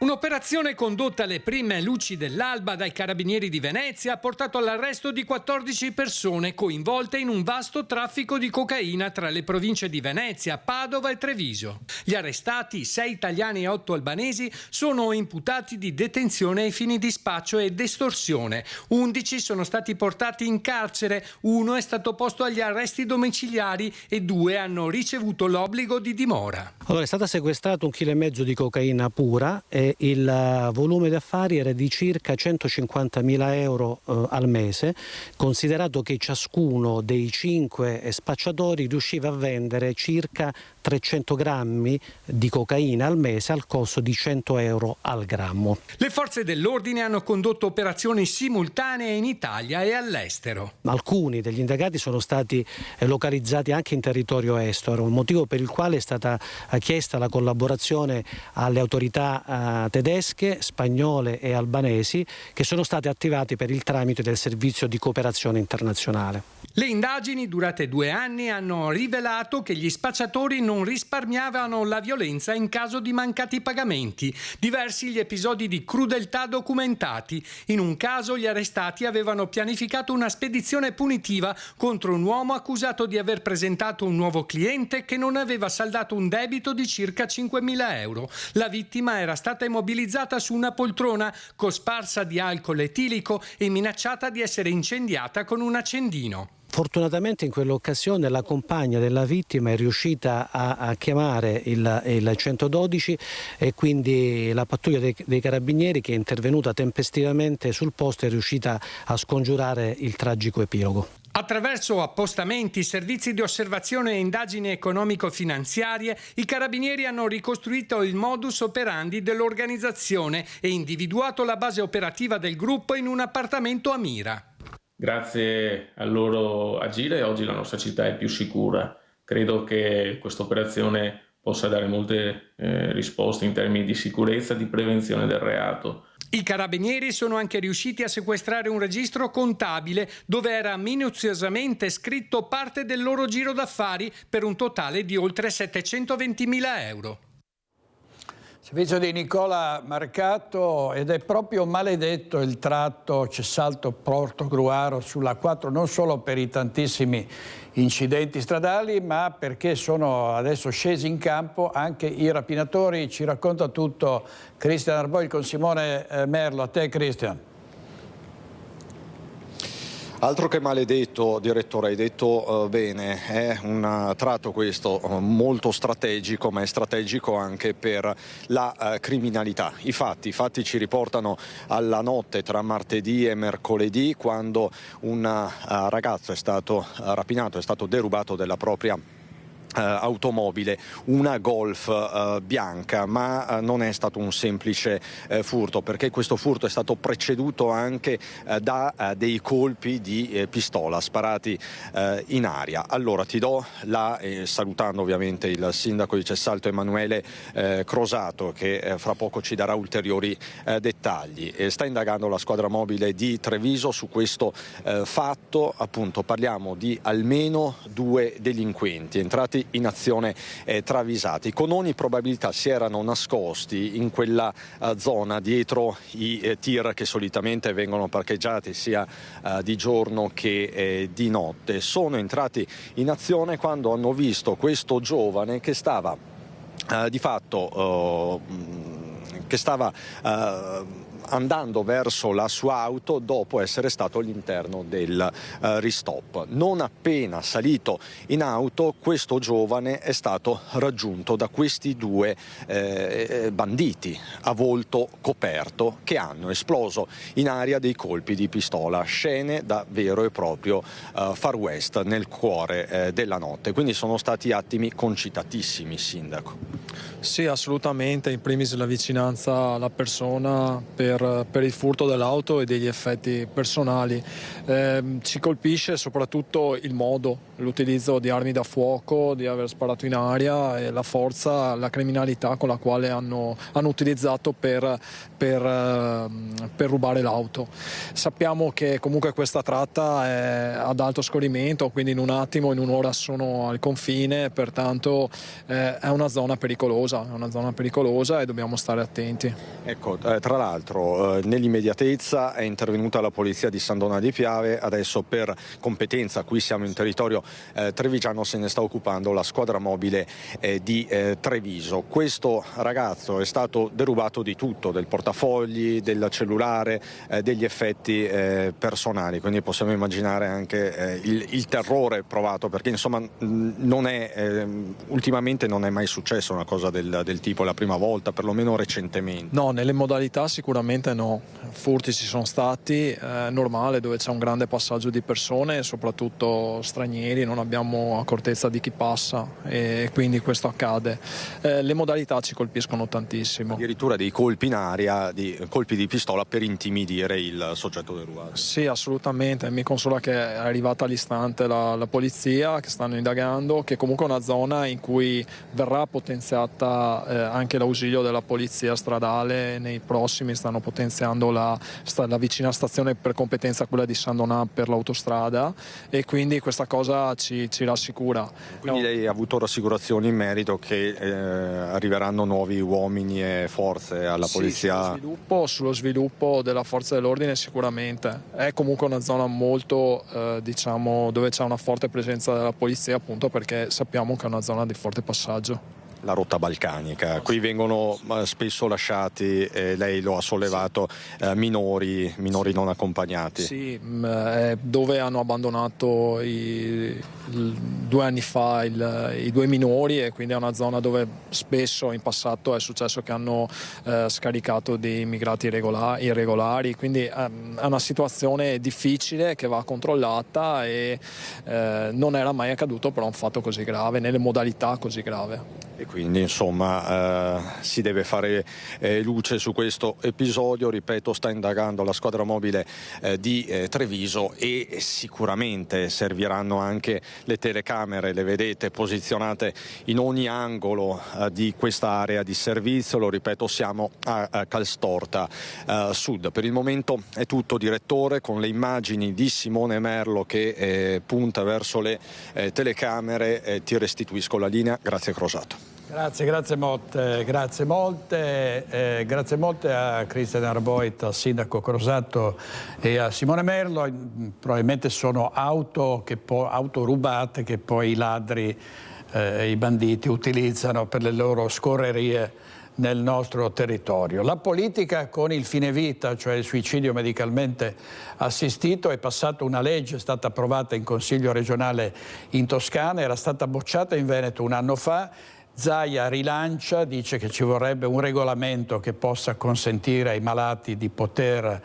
Un'operazione condotta alle prime luci dell'alba dai carabinieri di Venezia ha portato all'arresto di 14 persone coinvolte in un vasto traffico di cocaina tra le province di Venezia, Padova e Treviso. Gli arrestati, 6 italiani e 8 albanesi, sono imputati di detenzione ai fini di spaccio ed estorsione. 11 sono stati portati in carcere, 1 è stato posto agli arresti domiciliari e 2 hanno ricevuto l'obbligo di dimora. Allora, è stata sequestrato 1,5 kg di cocaina pura e il volume d'affari era di circa 150.000 euro al mese, considerato che ciascuno dei 5 spacciatori riusciva a vendere circa 300 grammi di cocaina al mese al costo di 100 euro al grammo. Le forze dell'ordine hanno condotto operazioni simultanee in Italia e all'estero. Alcuni degli indagati sono stati localizzati anche in territorio estero, motivo per il quale è stata chiesta la collaborazione alle autorità tedesche, spagnole e albanesi che sono state attivate per il tramite del servizio di cooperazione internazionale. Le indagini durate 2 anni hanno rivelato che gli spacciatori non risparmiavano la violenza in caso di mancati pagamenti. Diversi gli episodi di crudeltà documentati. In un caso gli arrestati avevano pianificato una spedizione punitiva contro un uomo accusato di aver presentato un nuovo cliente che non aveva saldato un debito di circa 5.000 euro. La vittima era stata immobilizzata su una poltrona, cosparsa di alcol etilico e minacciata di essere incendiata con un accendino. Fortunatamente in quell'occasione la compagna della vittima è riuscita a chiamare il 112 e quindi la pattuglia dei carabinieri, che è intervenuta tempestivamente sul posto, è riuscita a scongiurare il tragico epilogo. Attraverso appostamenti, servizi di osservazione e indagini economico-finanziarie, i carabinieri hanno ricostruito il modus operandi dell'organizzazione e individuato la base operativa del gruppo in un appartamento a Mira. Grazie al loro agire oggi la nostra città è più sicura. Credo che questa operazione possa dare molte risposte in termini di sicurezza e di prevenzione del reato. I carabinieri sono anche riusciti a sequestrare un registro contabile dove era minuziosamente scritto parte del loro giro d'affari per un totale di oltre 720.000 euro. Servizio di Nicola Marcato, ed è proprio maledetto il tratto Cessalto-Portogruaro sulla 4, non solo per i tantissimi incidenti stradali, ma perché sono adesso scesi in campo anche i rapinatori. Ci racconta tutto Cristian Arboi con Simone Merlo. A te, Cristian. Altro che maledetto, direttore, hai detto bene, è un tratto questo molto strategico, ma è strategico anche per la criminalità. I fatti ci riportano alla notte tra martedì e mercoledì, quando un ragazzo è stato rapinato, è stato derubato della propria automobile, una Golf bianca, ma non è stato un semplice furto, perché questo furto è stato preceduto anche da dei colpi di pistola sparati in aria. Allora ti do salutando ovviamente il sindaco di Cessalto Emanuele Crosato, che fra poco ci darà ulteriori dettagli. Sta indagando la squadra mobile di Treviso su questo fatto. Appunto parliamo di almeno 2 delinquenti entrati in azione travisati. Con ogni probabilità si erano nascosti in quella zona dietro i tir che solitamente vengono parcheggiati sia di giorno che di notte. Sono entrati in azione quando hanno visto questo giovane che stava di fatto andando verso la sua auto dopo essere stato all'interno del ristop. Non appena salito in auto, questo giovane è stato raggiunto da questi 2 banditi a volto coperto che hanno esploso in aria dei colpi di pistola, scene da vero e proprio Far West nel cuore della notte. Quindi sono stati attimi concitatissimi, sindaco. Sì, assolutamente, in primis la vicinanza alla persona per il furto dell'auto e degli effetti personali. Ci colpisce soprattutto il modo, l'utilizzo di armi da fuoco, di aver sparato in aria e la forza, la criminalità con la quale hanno utilizzato per rubare l'auto. Sappiamo che comunque questa tratta è ad alto scorrimento, quindi in un attimo, in un'ora sono al confine, pertanto è una zona pericolosa e dobbiamo stare attenti. Ecco, tra l'altro nell'immediatezza è intervenuta la polizia di San Donà di Piave, adesso per competenza, qui siamo in territorio trevigiano, se ne sta occupando la squadra mobile di Treviso. Questo ragazzo è stato derubato di tutto, del portafogli, del cellulare, degli effetti personali, quindi possiamo immaginare anche il terrore provato, perché insomma ultimamente non è mai successo una cosa del tipo, la prima volta, perlomeno recentemente. No, nelle modalità sicuramente no. Furti ci sono stati, normale, dove c'è un grande passaggio di persone, soprattutto stranieri, non abbiamo accortezza di chi passa e quindi questo accade. Le modalità ci colpiscono tantissimo. Addirittura dei colpi in aria, colpi di pistola per intimidire il soggetto derubato. Sì, assolutamente, mi consola che è arrivata all'istante la polizia, che stanno indagando, che comunque è una zona in cui verrà potenziata anche l'ausilio della polizia stradale. Nei prossimi stanno potenziando la vicina stazione per competenza, quella di San Donà, per l'autostrada, e quindi questa cosa ci rassicura. Quindi lei ha avuto rassicurazioni in merito che arriveranno nuovi uomini e forze alla polizia? Sullo sviluppo della forza dell'ordine sicuramente. È comunque una zona molto dove c'è una forte presenza della polizia, appunto perché sappiamo che è una zona di forte passaggio. La rotta balcanica, qui vengono spesso lasciati, lei lo ha sollevato, minori non accompagnati. Sì, dove hanno abbandonato 2 anni fa i 2 minori, e quindi è una zona dove spesso in passato è successo che hanno scaricato dei immigrati irregolari, quindi è una situazione difficile che va controllata e non era mai accaduto però un fatto così grave, nelle modalità così grave. E quindi insomma si deve fare luce su questo episodio. Ripeto, sta indagando la squadra mobile di Treviso e sicuramente serviranno anche le telecamere, le vedete posizionate in ogni angolo di questa area di servizio. Lo ripeto, siamo a Calstorta Sud. Per il momento è tutto, direttore, con le immagini di Simone Merlo che punta verso le telecamere. Ti restituisco la linea. Grazie Crosato. Grazie molte a Cristian Arboit, al sindaco Crosato e a Simone Merlo. Probabilmente sono auto rubate che poi i ladri, i banditi utilizzano per le loro scorrerie nel nostro territorio. La politica con il fine vita, cioè il suicidio medicalmente assistito, è passata una legge, è stata approvata in Consiglio regionale in Toscana, era stata bocciata in Veneto un anno fa. Zaia rilancia, dice che ci vorrebbe un regolamento che possa consentire ai malati di poter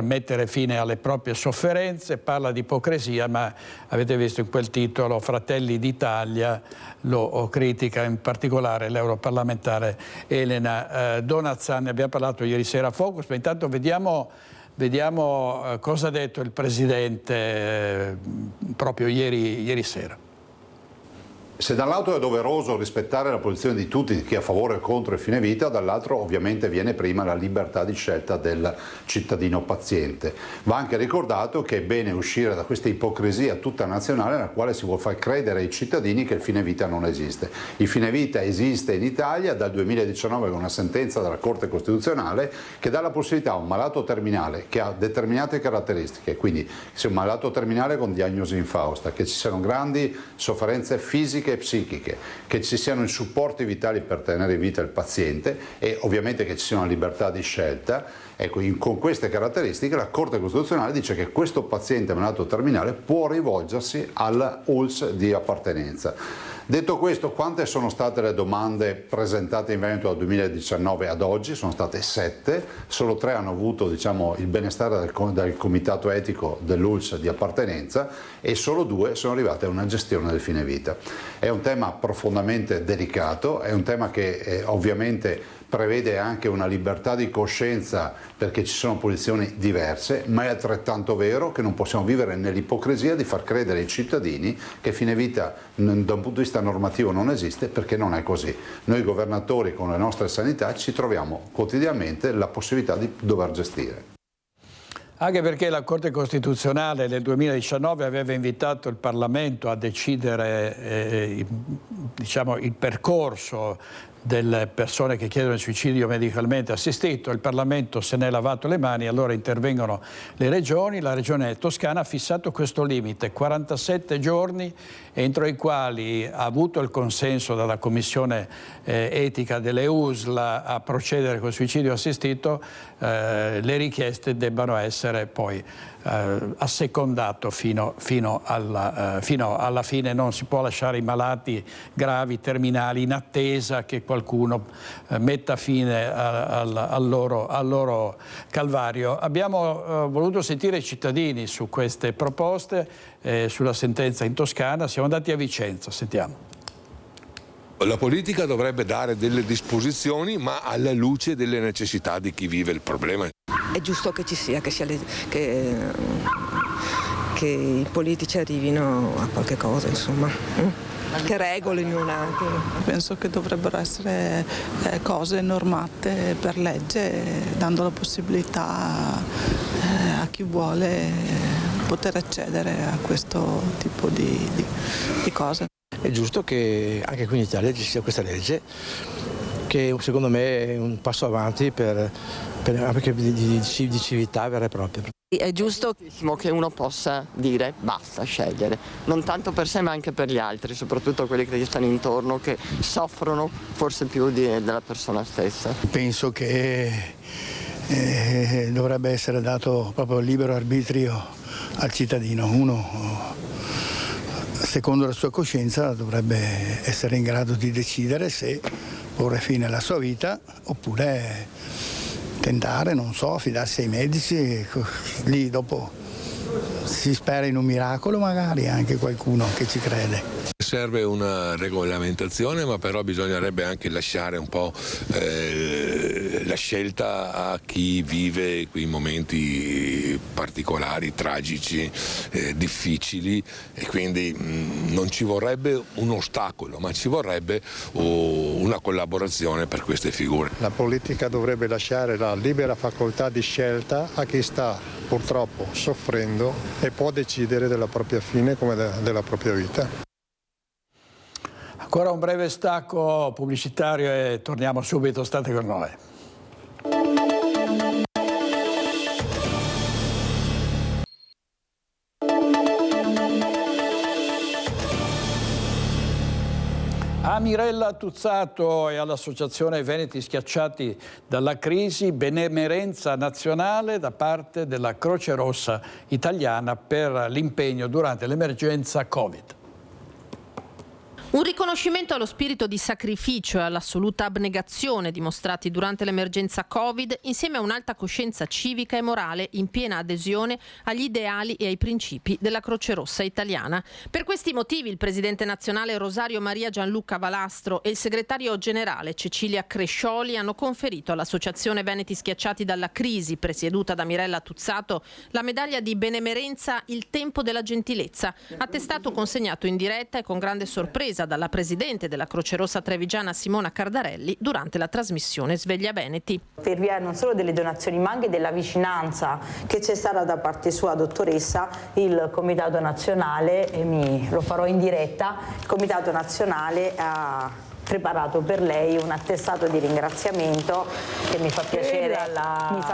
mettere fine alle proprie sofferenze, parla di ipocrisia, ma avete visto in quel titolo Fratelli d'Italia lo critica in particolare l'europarlamentare Elena Donazzani. Abbiamo parlato ieri sera a Focus, ma intanto vediamo cosa ha detto il Presidente proprio ieri sera. Se da un lato è doveroso rispettare la posizione di tutti, di chi è a favore o contro il fine vita, dall'altro ovviamente viene prima la libertà di scelta del cittadino paziente. Va anche ricordato che è bene uscire da questa ipocrisia tutta nazionale nella quale si vuol far credere ai cittadini che il fine vita non esiste. Il fine vita esiste in Italia dal 2019 con una sentenza della Corte Costituzionale che dà la possibilità a un malato terminale che ha determinate caratteristiche, quindi se un malato terminale con diagnosi infausta, che ci siano grandi sofferenze fisiche e psichiche, che ci siano i supporti vitali per tenere in vita il paziente e ovviamente che ci sia una libertà di scelta. Ecco, con queste caratteristiche la Corte Costituzionale dice che questo paziente malato terminale può rivolgersi al ULSS di appartenenza. Detto questo, quante sono state le domande presentate in Veneto dal 2019 ad oggi? Sono state 7, solo 3 hanno avuto il benestare del comitato etico dell'ULSS di appartenenza e solo 2 sono arrivate a una gestione del fine vita. È un tema profondamente delicato, è un tema che ovviamente prevede anche una libertà di coscienza perché ci sono posizioni diverse, ma è altrettanto vero che non possiamo vivere nell'ipocrisia di far credere ai cittadini che fine vita da un punto di vista normativo non esiste, perché non è così. Noi governatori con le nostre sanità ci troviamo quotidianamente la possibilità di dover gestire. Anche perché la Corte Costituzionale nel 2019 aveva invitato il Parlamento a decidere il percorso delle persone che chiedono il suicidio medicalmente assistito. Il Parlamento se n'è lavato le mani, allora intervengono le regioni. La regione Toscana ha fissato questo limite, 47 giorni entro i quali ha avuto il consenso dalla Commissione etica delle USL a procedere col suicidio assistito, le richieste debbano essere poi assecondate fino alla fine. Non si può lasciare i malati gravi, terminali, in attesa che qualcuno metta fine al loro calvario. Abbiamo voluto sentire i cittadini su queste proposte, sulla sentenza in Toscana. Siamo andati a Vicenza, sentiamo. La politica dovrebbe dare delle disposizioni, ma alla luce delle necessità di chi vive il problema. È giusto che ci sia, che i politici arrivino a qualche cosa, insomma, che regolino un attimo. Penso che dovrebbero essere cose normate per legge, dando la possibilità a chi vuole poter accedere a questo tipo di cose. È giusto che anche qui in Italia ci sia questa legge, che secondo me è un passo avanti anche di civiltà vera e propria. È giusto che uno possa dire basta, scegliere, non tanto per sé ma anche per gli altri, soprattutto quelli che gli stanno intorno, che soffrono forse più della persona stessa. Penso che dovrebbe essere dato proprio libero arbitrio al cittadino. Uno, secondo la sua coscienza, dovrebbe essere in grado di decidere se porre fine alla sua vita oppure tentare, non so, affidarsi ai medici. Lì dopo si spera in un miracolo, magari anche qualcuno che ci crede. Serve una regolamentazione, ma però bisognerebbe anche lasciare un po' la scelta a chi vive quei momenti particolari, tragici, difficili, e quindi non ci vorrebbe un ostacolo, ma ci vorrebbe una collaborazione per queste figure. La politica dovrebbe lasciare la libera facoltà di scelta a chi sta purtroppo soffrendo e può decidere della propria fine come della propria vita. Ancora un breve stacco pubblicitario e torniamo subito, state con noi. A Mirella Tuzzato e all'Associazione Veneti Schiacciati dalla Crisi, benemerenza nazionale da parte della Croce Rossa Italiana per l'impegno durante l'emergenza Covid. Un riconoscimento allo spirito di sacrificio e all'assoluta abnegazione dimostrati durante l'emergenza Covid, insieme a un'alta coscienza civica e morale in piena adesione agli ideali e ai principi della Croce Rossa italiana. Per questi motivi il presidente nazionale Rosario Maria Gianluca Valastro e il segretario generale Cecilia Crescioli hanno conferito all'Associazione Veneti Schiacciati dalla Crisi, presieduta da Mirella Tuzzato, la medaglia di benemerenza Il Tempo della Gentilezza, attestato consegnato in diretta e con grande sorpresa dalla presidente della Croce Rossa Trevigiana Simona Cardarelli durante la trasmissione Sveglia Veneti. Per via non solo delle donazioni ma anche della vicinanza che c'è stata da parte sua, dottoressa, il Comitato Nazionale, e lo farò in diretta, il Comitato Nazionale ha preparato per lei un attestato di ringraziamento che mi fa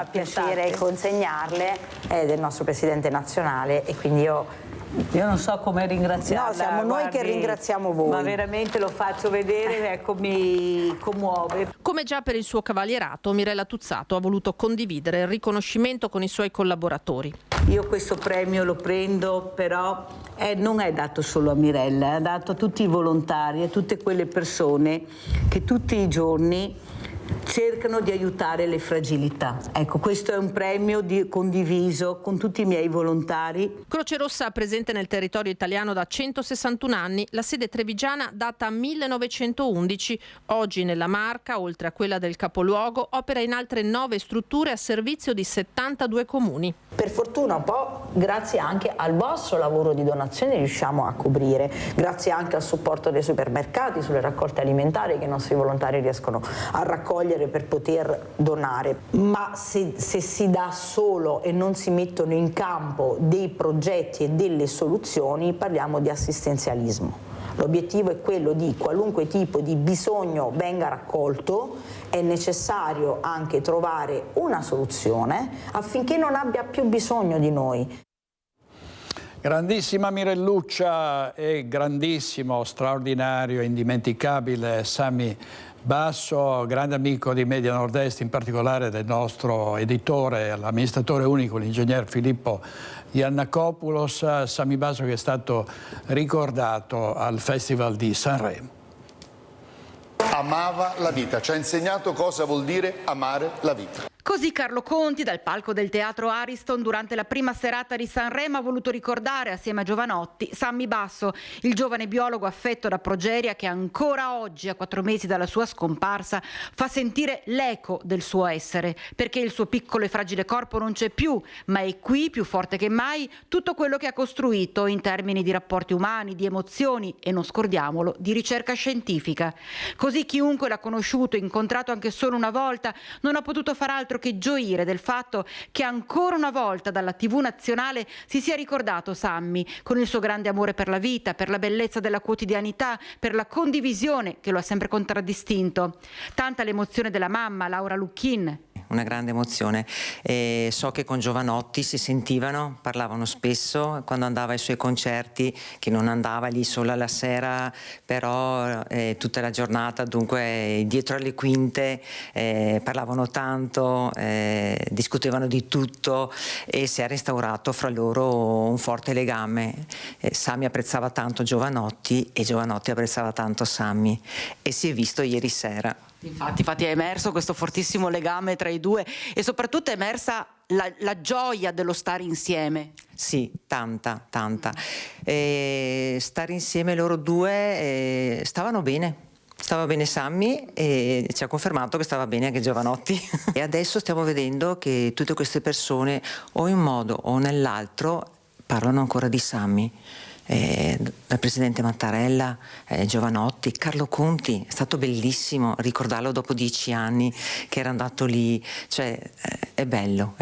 piacere consegnarle, del nostro Presidente nazionale, e quindi io non so come ringraziarla. No, siamo noi che ringraziamo voi. Ma veramente lo faccio vedere, ecco, mi commuove. Come già per il suo cavalierato, Mirella Tuzzato ha voluto condividere il riconoscimento con i suoi collaboratori. Io questo premio lo prendo, però non è dato solo a Mirella, è dato a tutti i volontari, a tutte quelle persone che tutti i giorni cercano di aiutare le fragilità. Ecco, questo è un premio condiviso con tutti i miei volontari. Croce Rossa presente nel territorio italiano da 161 anni, la sede trevigiana data 1911. Oggi nella Marca, oltre a quella del capoluogo, opera in altre 9 strutture a servizio di 72 comuni. Per fortuna un po', grazie anche al vostro lavoro di donazione, riusciamo a coprire, grazie anche al supporto dei supermercati sulle raccolte alimentari che i nostri volontari riescono a raccogliere per poter donare. Ma se si dà solo e non si mettono in campo dei progetti e delle soluzioni, parliamo di assistenzialismo. L'obiettivo è quello di qualunque tipo di bisogno venga raccolto, è necessario anche trovare una soluzione affinché non abbia più bisogno di noi. Grandissima Mirelluccia e grandissimo, straordinario, indimenticabile Sammy Basso, grande amico di Media Nord-Est, in particolare del nostro editore, l'amministratore unico, l'ingegner Filippo Iannakopoulos. Sammy Basso che è stato ricordato al Festival di Sanremo. Amava la vita, ci ha insegnato cosa vuol dire amare la vita. Così Carlo Conti, dal palco del Teatro Ariston, durante la prima serata di Sanremo, ha voluto ricordare, assieme a Giovanotti, Sammy Basso, il giovane biologo affetto da progeria che ancora oggi, a 4 mesi dalla sua scomparsa, fa sentire l'eco del suo essere, perché il suo piccolo e fragile corpo non c'è più, ma è qui, più forte che mai, tutto quello che ha costruito in termini di rapporti umani, di emozioni e, non scordiamolo, di ricerca scientifica. Così chiunque l'ha conosciuto, incontrato anche solo una volta, non ha potuto far altro che gioire del fatto che ancora una volta dalla TV nazionale si sia ricordato Sammy con il suo grande amore per la vita, per la bellezza della quotidianità, per la condivisione che lo ha sempre contraddistinto. Tanta l'emozione della mamma, Laura Lucchin. Una grande emozione. So che con Giovanotti si sentivano, parlavano spesso quando andava ai suoi concerti, che non andava lì solo alla sera, però tutta la giornata, dunque dietro alle quinte parlavano tanto, discutevano di tutto e si è restaurato fra loro un forte legame. Sammy apprezzava tanto Giovanotti e Giovanotti apprezzava tanto Sammy e si è visto ieri sera. Infatti è emerso questo fortissimo legame tra i due e soprattutto è emersa la gioia dello stare insieme. Sì, tanta. Stare insieme loro due stavano bene. Stava bene Sammy e ci ha confermato che stava bene anche Giovanotti. E adesso stiamo vedendo che tutte queste persone o in un modo o nell'altro parlano ancora di Sammy. Dal presidente Mattarella, Giovanotti, Carlo Conti, è stato bellissimo ricordarlo dopo 10 anni che era andato lì, cioè è bello.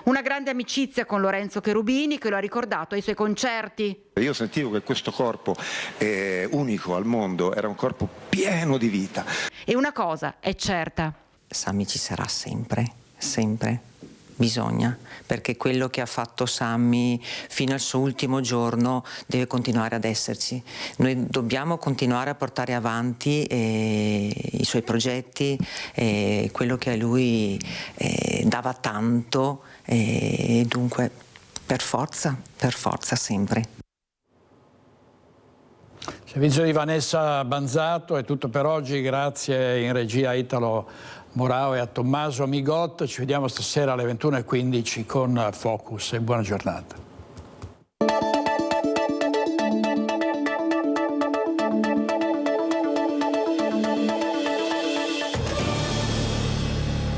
Una grande amicizia con Lorenzo Cherubini che lo ha ricordato ai suoi concerti. Io sentivo che questo corpo unico al mondo era un corpo pieno di vita. E una cosa è certa. Sammy ci sarà sempre. Bisogna, perché quello che ha fatto Sammy fino al suo ultimo giorno deve continuare ad esserci. Noi dobbiamo continuare a portare avanti i suoi progetti, quello che a lui dava tanto e dunque per forza sempre. Servizio di Vanessa Banzato, è tutto per oggi, grazie in regia a Italo Morao e a Tommaso Migot. Ci vediamo stasera alle 21:15 con Focus e buona giornata.